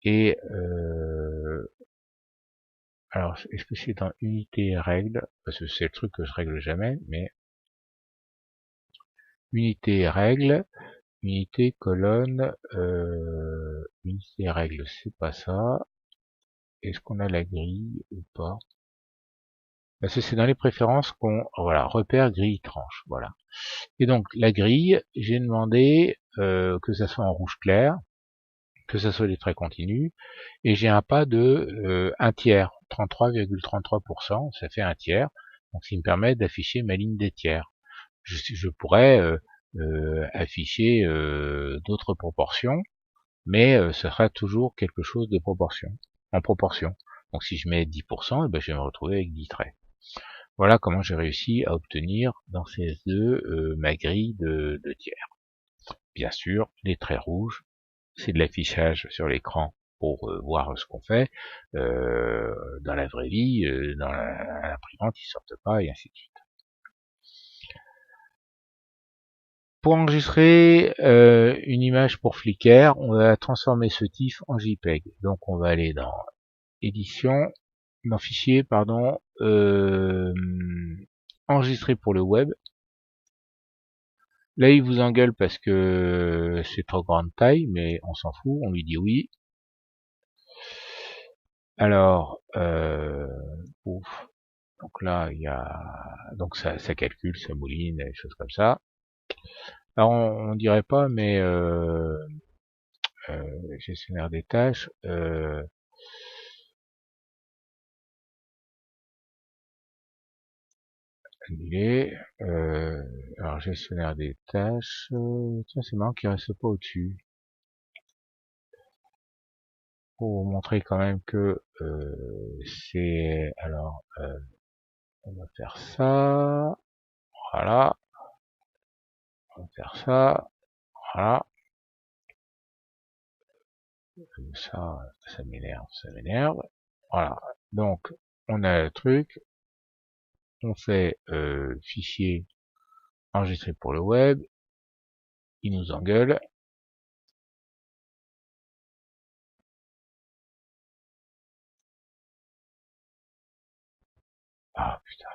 et alors est-ce que c'est dans unité et règles, parce que c'est le truc que je règle jamais, mais unité et règles, unité colonne, unité et règles, c'est pas ça. Est-ce qu'on a la grille ou pas? Parce que c'est dans les préférences qu'on, voilà, repère grille tranche, voilà. Et donc la grille, j'ai demandé que ça soit en rouge clair, que ça soit des traits continus, et j'ai un pas de 1 tiers, 33,33%, ça fait 1 tiers, donc ce qui me permet d'afficher ma ligne des tiers. Je pourrais afficher d'autres proportions, mais ce sera toujours quelque chose de proportion, en proportion. Donc si je mets 10%, je vais me retrouver avec 10 traits. Voilà comment j'ai réussi à obtenir dans CS2 ma grille de tiers. Bien sûr, les traits rouges, c'est de l'affichage sur l'écran pour voir ce qu'on fait. Dans la vraie vie, dans l'imprimante, ils sortent pas, et ainsi de suite. Pour enregistrer une image pour Flickr, on va transformer ce TIFF en JPEG. Donc on va aller dans édition, dans fichier, pardon, enregistrer pour le web. Là, il vous engueule parce que c'est trop grande taille, mais on s'en fout, on lui dit oui. Alors, ouf. Donc là, il y a, donc ça calcule, ça mouline, des choses comme ça. Alors, on dirait pas, mais gestionnaire des tâches, annulé. Alors, gestionnaire des tâches, tiens, c'est marrant qu'il reste pas au-dessus. Pour vous montrer quand même que c'est, alors, on va faire ça, voilà, on va faire ça, voilà, ça m'énerve, voilà. Donc, on a le truc, on fait fichier enregistré pour le web, il nous engueule. Ah putain.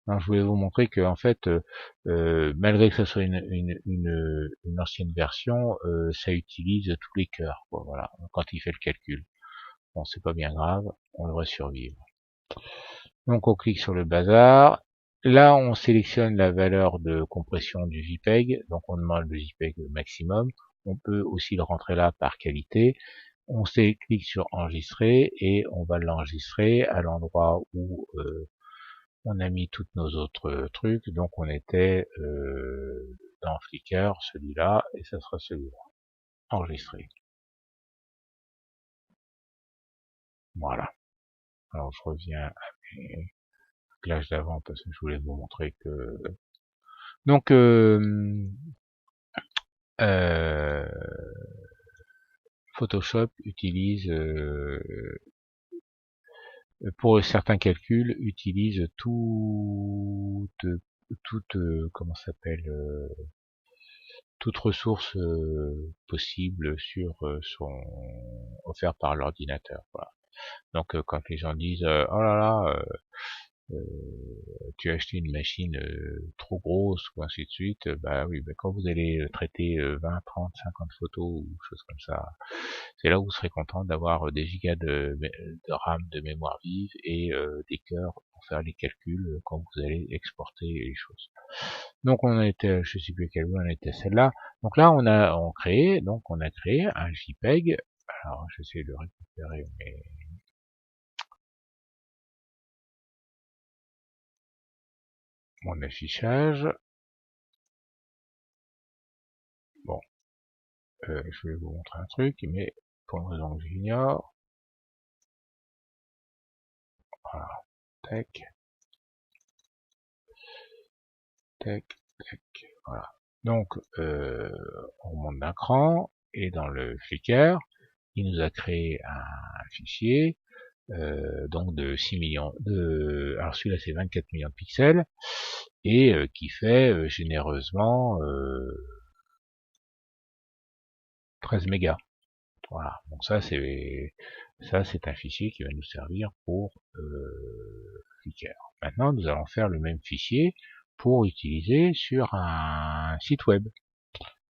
Non, je voulais vous montrer que en fait, malgré que ce soit une ancienne version, ça utilise tous les cœurs, quoi, voilà, quand il fait le calcul. Bon, c'est pas bien grave, on devrait survivre. Donc on clique sur le bazar. Là, on sélectionne la valeur de compression du JPEG, donc on demande le JPEG maximum. On peut aussi le rentrer là par qualité. On clique sur enregistrer et on va l'enregistrer à l'endroit où on a mis toutes nos autres trucs. Donc on était dans Flickr, celui-là, et ça sera celui-là. Enregistrer. Voilà. Alors je reviens à mes réglages d'avant parce que je voulais vous montrer que... Donc Photoshop utilise pour certains calculs utilise toute comment ça s'appelle toute ressource possible sur son offert par l'ordinateur. Voilà. Donc quand les gens disent oh là là tu as acheté une machine trop grosse ou ainsi de suite, bah oui, quand vous allez traiter 20, 30, 50 photos ou choses comme ça, c'est là où vous serez content d'avoir des gigas de RAM, de mémoire vive et des cœurs pour faire les calculs quand vous allez exporter les choses. Donc on a été, je sais plus quelle on était celle-là. Donc là on a créé un JPEG. Alors j'essaie de récupérer mon affichage. Bon, je vais vous montrer un truc, mais pour une raison que j'ignore, voilà, tac, tac, tac, voilà. Donc, on remonte d'un cran, et dans le Flickr, il nous a créé un fichier, donc de 6 millions alors celui-là c'est 24 millions de pixels, et qui fait généreusement 13 mégas. Voilà, donc ça c'est un fichier qui va nous servir pour Flickr. Maintenant, nous allons faire le même fichier pour utiliser sur un site web,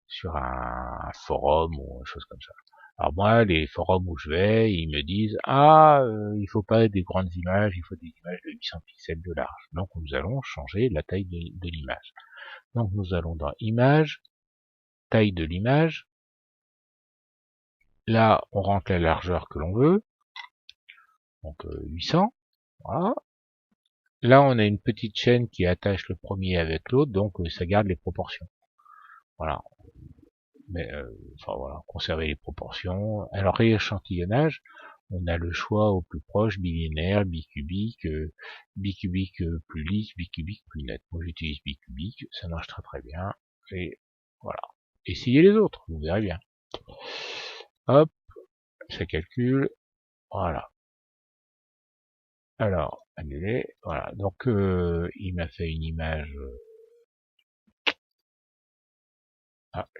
sur un forum ou une chose comme ça. Alors moi, les forums où je vais, ils me disent il faut pas des grandes images, il faut des images de 800 pixels de large. Donc nous allons changer la taille de l'image. Donc nous allons dans Images, taille de l'image. Là, on rentre la largeur que l'on veut, donc 800. Voilà. Là, on a une petite chaîne qui attache le premier avec l'autre, donc ça garde les proportions. Voilà. Mais enfin voilà, conserver les proportions. Alors rééchantillonnage, on a le choix au plus proche, bilinéaire, bicubique, bicubique plus lisse, bicubique plus net. Moi j'utilise bicubique, ça marche très très bien. Et voilà. Essayez les autres, vous verrez bien. Hop, ça calcule. Voilà. Alors, annuler. Voilà. Donc il m'a fait une image.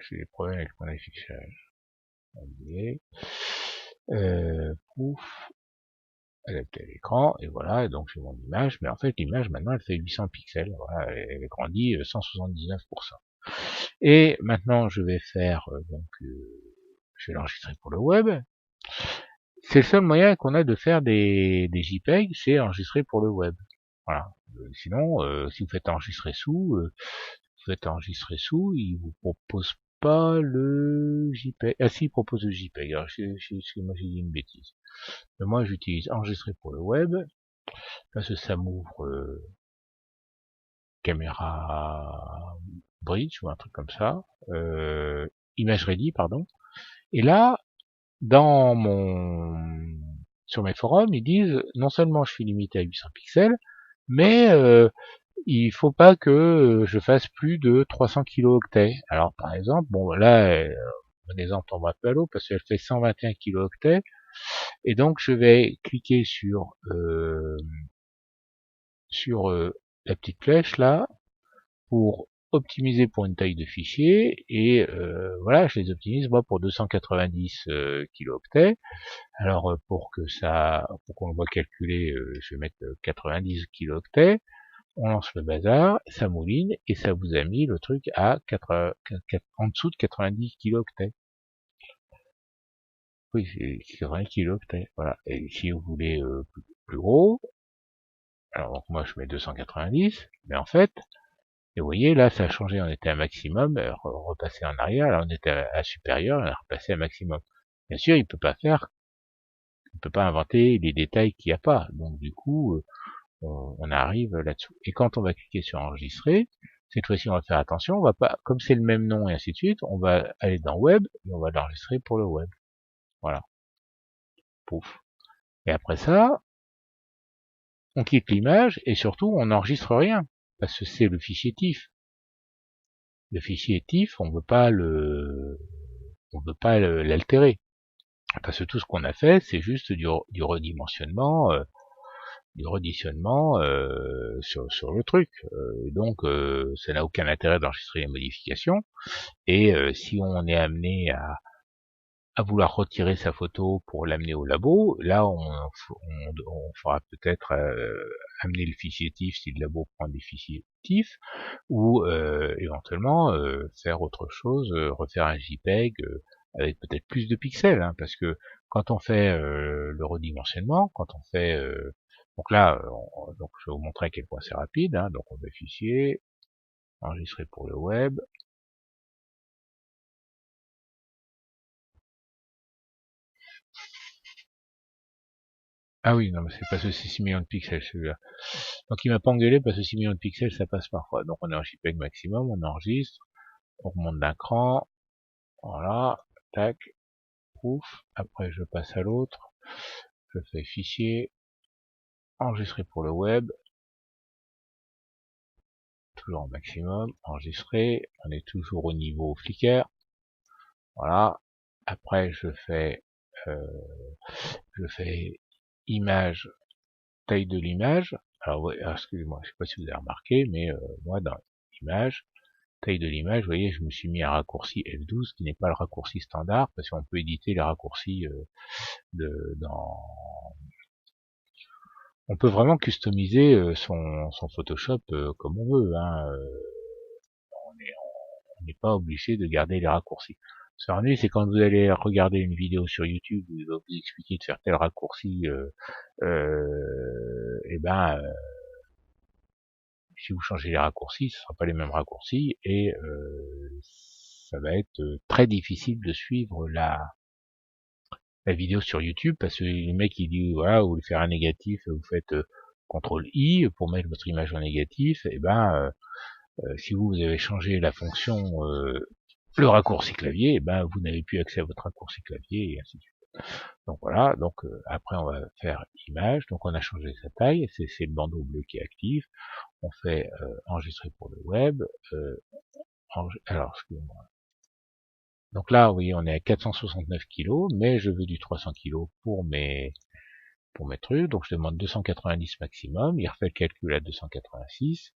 J'ai des problèmes avec mon affichage. Annuler. Pouf. Adapter à l'écran, et voilà, et donc j'ai mon image, mais en fait l'image maintenant elle fait 800 pixels, voilà, elle grandit 179%. Et maintenant je vais faire, je vais l'enregistrer pour le web. C'est le seul moyen qu'on a de faire des JPEG, c'est enregistrer pour le web. Voilà. Sinon, si vous faites enregistrer sous, il vous propose pas le JPEG. Ah si, il propose le JPEG. Alors, moi j'ai dit une bêtise. Mais moi j'utilise enregistrer pour le web, parce que ça m'ouvre caméra bridge ou un truc comme ça, image ready pardon. Et là, sur mes forums, ils disent non seulement je suis limité à 800 pixels, mais il faut pas que je fasse plus de 300 kilooctets. Alors par exemple, bon là, mon exemple tombe un peu à l'eau parce qu'elle fait 121 kilooctets, et donc je vais cliquer sur la petite flèche là pour optimiser pour une taille de fichier, et voilà, je les optimise moi pour 290 kilooctets. Alors pour qu'on le voit calculer, je vais mettre 90 kilooctets. On lance le bazar, ça mouline, et ça vous a mis le truc à en dessous de 90 kilooctets. Oui, c'est 80 kilooctets, voilà. Et si vous voulez plus gros, alors donc moi je mets 290, mais en fait, et vous voyez, là, ça a changé, on était à maximum, repasser en arrière, là on était à supérieur, on est repassé à maximum. Bien sûr, il peut pas inventer les détails qu'il n'y a pas, donc du coup, on arrive là-dessous. Et quand on va cliquer sur enregistrer, cette fois-ci on va faire attention, on va pas, comme c'est le même nom et ainsi de suite, on va aller dans web, et on va l'enregistrer pour le web. Voilà. Pouf. Et après ça, on quitte l'image, et surtout, on n'enregistre rien, parce que c'est le fichier TIFF. Le fichier TIFF, on veut pas l'altérer. Parce que tout ce qu'on a fait, c'est juste du redimensionnement, sur le truc. Et donc, ça n'a aucun intérêt d'enregistrer les modifications. Et si on est amené à vouloir retirer sa photo pour l'amener au labo, là on fera peut-être amener le fichier TIFF si le labo prend des fichiers TIFF, ou éventuellement faire autre chose, refaire un JPEG avec peut-être plus de pixels, hein, parce que quand on fait le redimensionnement, quand on fait donc là, donc je vais vous montrer à quel point c'est rapide, hein, donc on fait fichier, enregistrer pour le web. Ah oui, non, mais c'est pas ce 6 millions de pixels celui-là. Donc il m'a pas engueulé parce que 6 millions de pixels ça passe parfois. Donc on est en JPEG maximum, on enregistre, on remonte d'un cran, voilà, tac, ouf, après je passe à l'autre, je fais fichier, enregistrer pour le web, toujours en maximum, enregistrer, on est toujours au niveau Flickr, voilà, après euh, je fais image, taille de l'image, alors, ouais, excusez-moi, je sais pas si vous avez remarqué, mais moi dans image, taille de l'image, vous voyez, je me suis mis un raccourci F12 qui n'est pas le raccourci standard parce qu'on peut éditer les raccourcis dans. On peut vraiment customiser son Photoshop comme on veut. Hein. On n'est pas obligé de garder les raccourcis. Ce ennui, c'est quand vous allez regarder une vidéo sur YouTube où il va vous expliquer de faire tel raccourci, et ben si vous changez les raccourcis, ce ne sera pas les mêmes raccourcis et ça va être très difficile de suivre la vidéo sur YouTube parce que le mec il dit voilà, vous voulez faire un négatif, vous faites CTRL I pour mettre votre image en négatif, et ben si vous avez changé la fonction le raccourci clavier, et ben vous n'avez plus accès à votre raccourci clavier et ainsi de suite. Donc voilà, donc après on va faire image, donc on a changé sa taille, c'est le bandeau bleu qui est actif, on fait enregistrer pour le web, alors excusez-moi. Donc là, vous voyez, on est à 469 kg, mais je veux du 300 kg pour mes trucs, donc je demande 290 maximum, il refait le calcul à 286,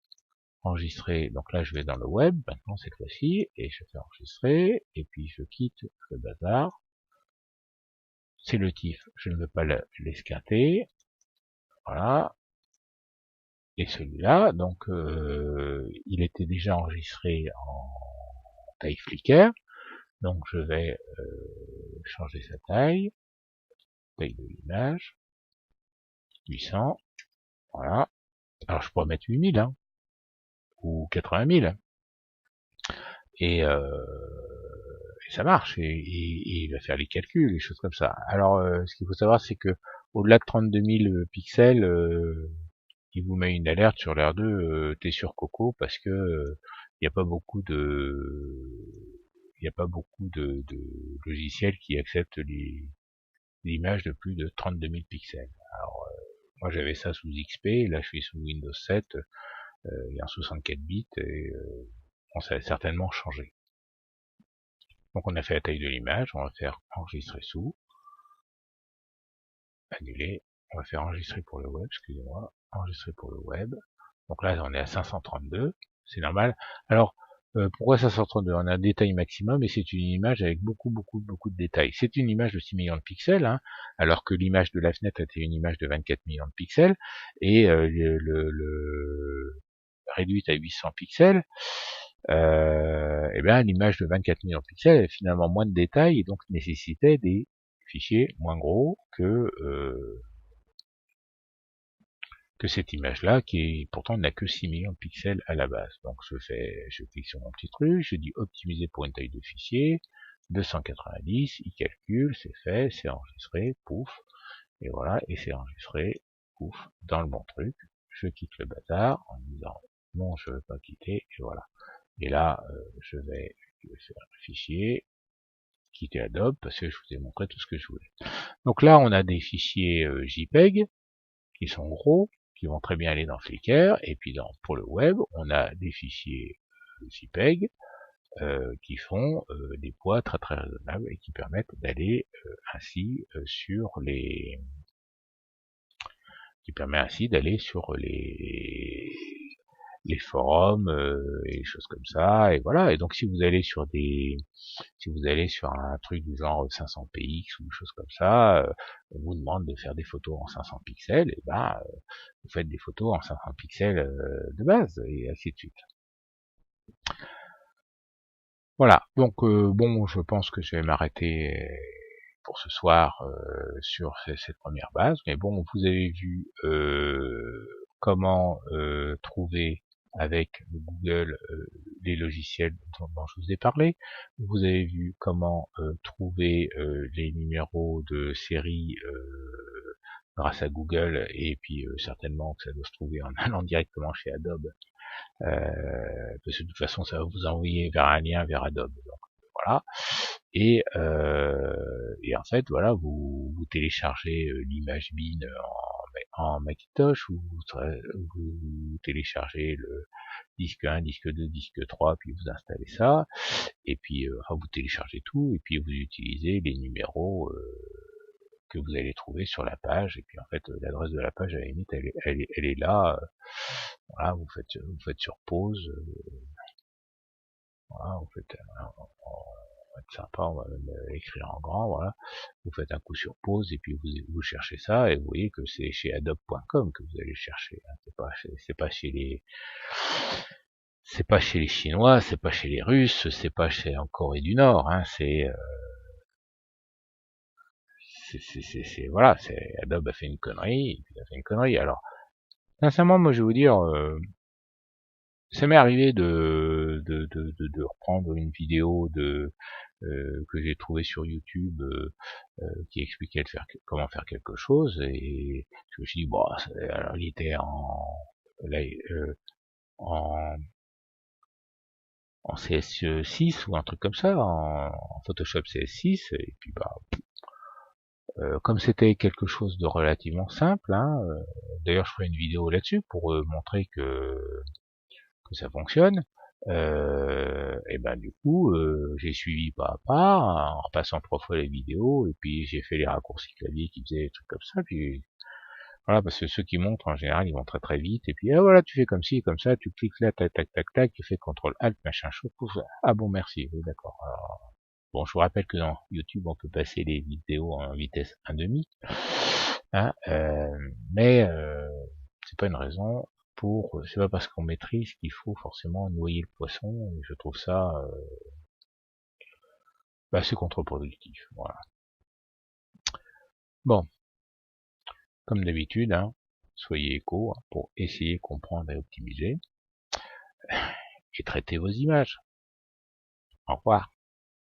enregistrer, donc là je vais dans le web, maintenant cette fois-ci, et je fais enregistrer, et puis je quitte le bazar, c'est le TIFF, je ne veux pas l'esquinter, voilà, et celui-là, donc il était déjà enregistré en taille Flickr, donc je vais changer sa taille de l'image, 800, voilà, alors je pourrais mettre 8000, hein, ou 80 000, et, ça marche, et il va faire les calculs, les choses comme ça. Alors, ce qu'il faut savoir, c'est que au-delà de 32 000 pixels, il vous met une alerte sur l'R2, t'es sur Coco, parce que il n'y a pas beaucoup de logiciels qui acceptent les images de plus de 32 000 pixels. Alors, moi j'avais ça sous XP, là je suis sous Windows 7, il y a un 64 bits, et bon, ça a certainement changé. Donc on a fait la taille de l'image, on va faire enregistrer sous, annuler, on va faire enregistrer pour le web, excusez-moi, enregistrer pour le web. Donc là on est à 532, c'est normal. Alors pourquoi 532? On a un détail maximum et c'est une image avec beaucoup de détails. C'est une image de 6 millions de pixels, hein, alors que l'image de la fenêtre était une image de 24 millions de pixels, et le réduite à 800 pixels, et bien l'image de 24 millions de pixels avait finalement moins de détails et donc nécessitait des fichiers moins gros que cette image-là, qui pourtant n'a que 6 millions de pixels à la base. Donc je clique sur mon petit truc, je dis optimiser pour une taille de fichier, 290, il calcule, c'est fait, c'est enregistré, pouf, et voilà, et c'est enregistré, pouf, dans le bon truc. Je quitte le bazar en disant non, je veux pas quitter, et voilà. Et là, je vais faire fichier, quitter Adobe, parce que je vous ai montré tout ce que je voulais. Donc là, on a des fichiers JPEG, qui sont gros, qui vont très bien aller dans Flickr, et puis pour le web, on a des fichiers JPEG, qui font des poids très raisonnables, et qui permettent d'aller ainsi sur les les forums et les choses comme ça, et voilà. Et donc si vous allez sur un truc du genre 500px ou des choses comme ça, on vous demande de faire des photos en 500 pixels, et ben vous faites des photos en 500 pixels de base, et ainsi de suite. Voilà, donc bon, je pense que je vais m'arrêter pour ce soir sur cette première base, mais bon, vous avez vu comment trouver avec Google les logiciels dont je vous ai parlé. Vous avez vu comment trouver les numéros de série grâce à Google, et puis certainement que ça doit se trouver en allant directement chez Adobe, parce que de toute façon ça va vous envoyer vers un lien vers Adobe. Donc voilà. Et en fait, voilà, vous téléchargez l'image bin en Macintosh, ou vous téléchargez le disque 1, disque 2, disque 3, puis vous installez ça, et puis enfin, vous téléchargez tout, et puis vous utilisez les numéros que vous allez trouver sur la page, et puis en fait l'adresse de la page, à la limite, elle est là. Voilà, vous faites sur pause, voilà, vous faites sympa, on va même écrire en grand, voilà. Vous faites un coup sur pause, et puis vous cherchez ça, et vous voyez que c'est chez adobe.com que vous allez chercher, hein. C'est pas chez les Chinois, c'est pas chez les Russes, c'est pas chez en Corée du Nord, hein. Voilà, c'est Adobe a fait une connerie, et puis il a fait une connerie. Alors, sincèrement, moi je vais vous dire, ça m'est arrivé de reprendre une vidéo que j'ai trouvée sur YouTube, qui expliquait comment faire quelque chose, et je me suis dit, bon, alors il était là, en, en CS6 ou un truc comme ça, en Photoshop CS6, et puis bah, comme c'était quelque chose de relativement simple, hein, d'ailleurs je ferai une vidéo là-dessus pour montrer que ça fonctionne. Et ben du coup, j'ai suivi pas à pas, en repassant 3 fois les vidéos, et puis j'ai fait les raccourcis clavier qui faisaient des trucs comme ça, puis voilà, parce que ceux qui montrent en général ils vont très très vite, et puis voilà, tu fais comme ci, comme ça, tu cliques là, tac tac tac tac, tu fais CTRL ALT machin chose, pouf, ah bon merci, oui d'accord. Alors, bon, je vous rappelle que dans YouTube on peut passer les vidéos en vitesse 1,5, hein, mais c'est pas une raison pour, c'est pas parce qu'on maîtrise qu'il faut forcément noyer le poisson, et je trouve ça assez contre-productif. Voilà. Bon, comme d'habitude, hein, soyez éco, hein, pour essayer de comprendre et optimiser, et traiter vos images. Au revoir.